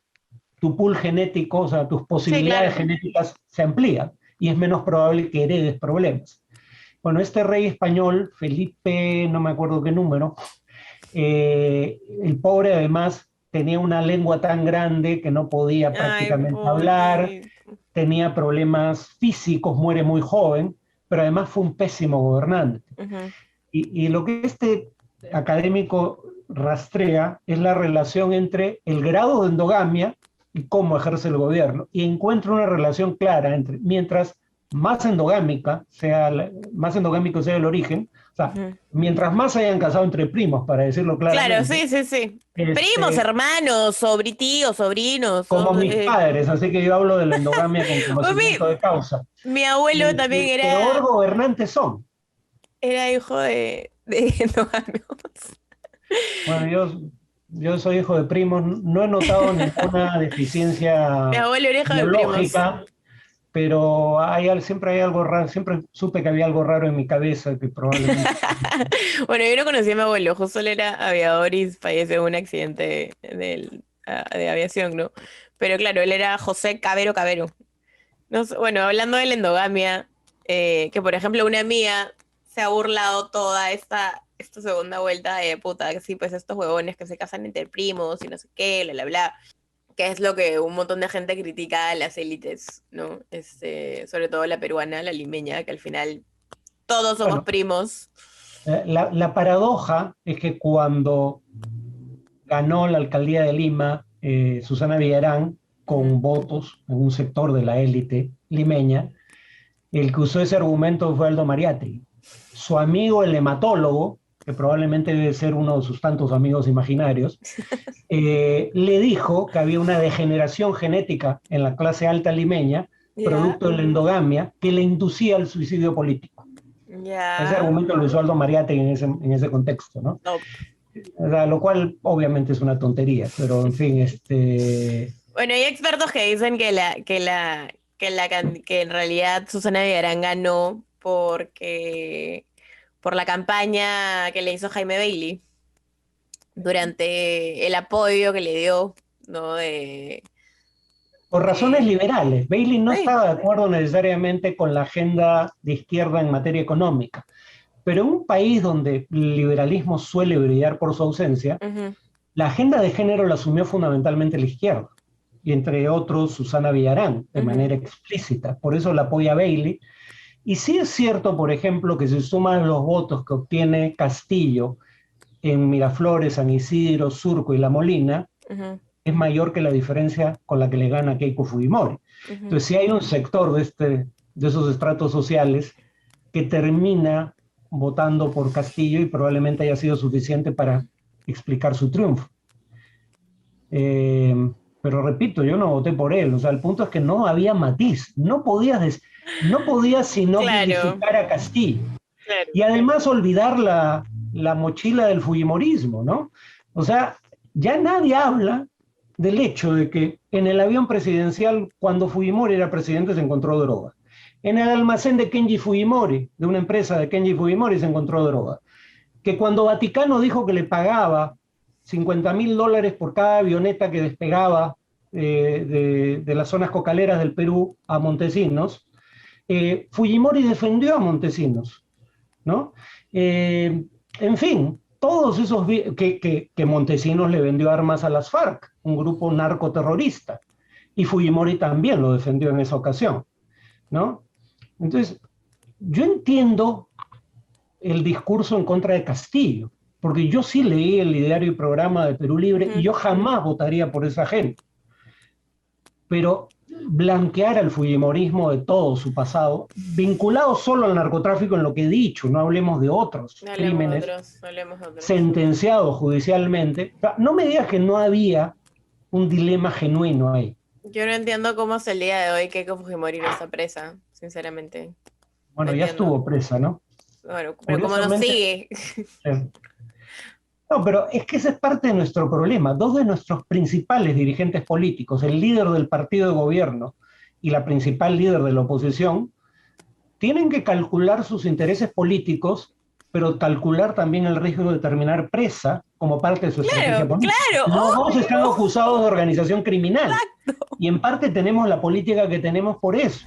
tu pool genético, o sea, tus Sí, posibilidades claro. genéticas se amplían y es menos probable que heredes problemas. Bueno, este rey español, Felipe, no me acuerdo qué número, el pobre además tenía una lengua tan grande que no podía Ay, prácticamente hablar, pobrecito. tenía problemas físicos, muere muy joven, pero además fue un pésimo gobernante. Ujú. Y lo que este académico rastrea es la relación entre el grado de endogamia y cómo ejerce el gobierno. Y encuentra una relación clara entre, mientras más endogámico sea el origen, o sea, Ujú. mientras más se hayan casado entre primos, para decirlo Claro, claramente, sí, sí, sí. Primos, este, hermanos, tíos, sobrinos. como mis padres, así que yo hablo de la endogamia con conocimiento de causa. Mi abuelo también Peor gobernantes son. era hijo de endogamios. Bueno, yo soy hijo de primos, no he notado ninguna Mi deficiencia abuelo era hijo de primos. biológica, pero siempre hay algo raro, siempre supe que había algo raro en mi cabeza que probablemente... Bueno, yo no conocí a mi abuelo, justo él era aviador y falleció en un accidente del de aviación, ¿no? Pero claro, él era José Cabero Cabero. No sé, bueno, hablando de la endogamia, que por ejemplo una amiga se ha burlado toda esta segunda vuelta de puta, que sí, pues estos huevones que se casan entre primos y no sé qué, bla, bla, bla, que es lo que un montón de gente critica a las élites, ¿no? Sobre todo la peruana, la limeña, que al final todos somos Bueno, primos. la paradoja es que cuando ganó la alcaldía de Lima, Susana Villarán, con votos en un sector de la élite limeña, el que usó ese argumento fue Aldo Mariatti. Su amigo, el hematólogo, que probablemente debe ser uno de sus tantos amigos imaginarios, le dijo que había una degeneración genética en la clase alta limeña, Ya, producto de la endogamia, que le inducía al suicidio político. Ese ya. argumento lo usó Aldo Mariatti en ese contexto, ¿no? No. O sea, lo cual obviamente es una tontería, pero en fin, Bueno, hay expertos que dicen que en realidad Susana Villarán ganó por la campaña que le hizo Jaime Bailey durante el apoyo que le dio, ¿no? por razones de... liberales. Bailey no Sí. estaba de acuerdo necesariamente con la agenda de izquierda en materia económica, pero en un país donde el liberalismo suele brillar por su ausencia, Ujú, la agenda de género la asumió fundamentalmente la izquierda, y entre otros Susana Villarán, de ujú. manera explícita. Por eso la apoya Bailey. Y sí es cierto, por ejemplo, que si suman los votos que obtiene Castillo en Miraflores, San Isidro, Surco y La Molina, Ujú, es mayor que la diferencia con la que le gana Keiko Fujimori. ujú. Entonces, sí hay un sector de esos estratos sociales que termina votando por Castillo y probablemente haya sido suficiente para explicar su triunfo. Eh, pero repito, yo no voté por él. O sea, el punto es que no había matiz. No podías sino Claro, vilificar a Castillo. claro. Y además olvidar la mochila del fujimorismo, ¿no? O sea, ya nadie habla del hecho de que en el avión presidencial, cuando Fujimori era presidente, se encontró droga. En el almacén de Kenji Fujimori, de una empresa de Kenji Fujimori, se encontró droga. Que cuando Vaticano dijo que le pagaba $50.000 por cada avioneta que despegaba de las zonas cocaleras del Perú a Montesinos, Fujimori defendió a Montesinos, ¿no? En fin, todos esos que Montesinos le vendió armas a las FARC, un grupo narcoterrorista, y Fujimori también lo defendió en esa ocasión, ¿no? Entonces, yo entiendo el discurso en contra de Castillo, porque yo sí leí el ideario y programa de Perú Libre y Ujú. yo jamás votaría por esa gente. Pero blanquear al fujimorismo de todo su pasado, vinculado solo al narcotráfico en lo que he dicho, no hablemos de otros Hablemos de crímenes otros, hablemos de otros. sentenciados judicialmente, no me digas que no había un dilema genuino ahí. Yo no entiendo cómo hasta el día de hoy Keiko Fujimori no está presa, sinceramente. No Bueno, ya entiendo. estuvo presa, ¿no? Bueno, pero cómo nos Curiosamente, sigue. no, pero es que ese es parte de nuestro problema. Dos de nuestros principales dirigentes políticos, el líder del partido de gobierno y la principal líder de la oposición, tienen que calcular sus intereses políticos, pero calcular también el riesgo de terminar presa como parte de su estrategia Claro, política. claro, Los dos están obvio. acusados de organización criminal y en parte tenemos la política que tenemos por eso.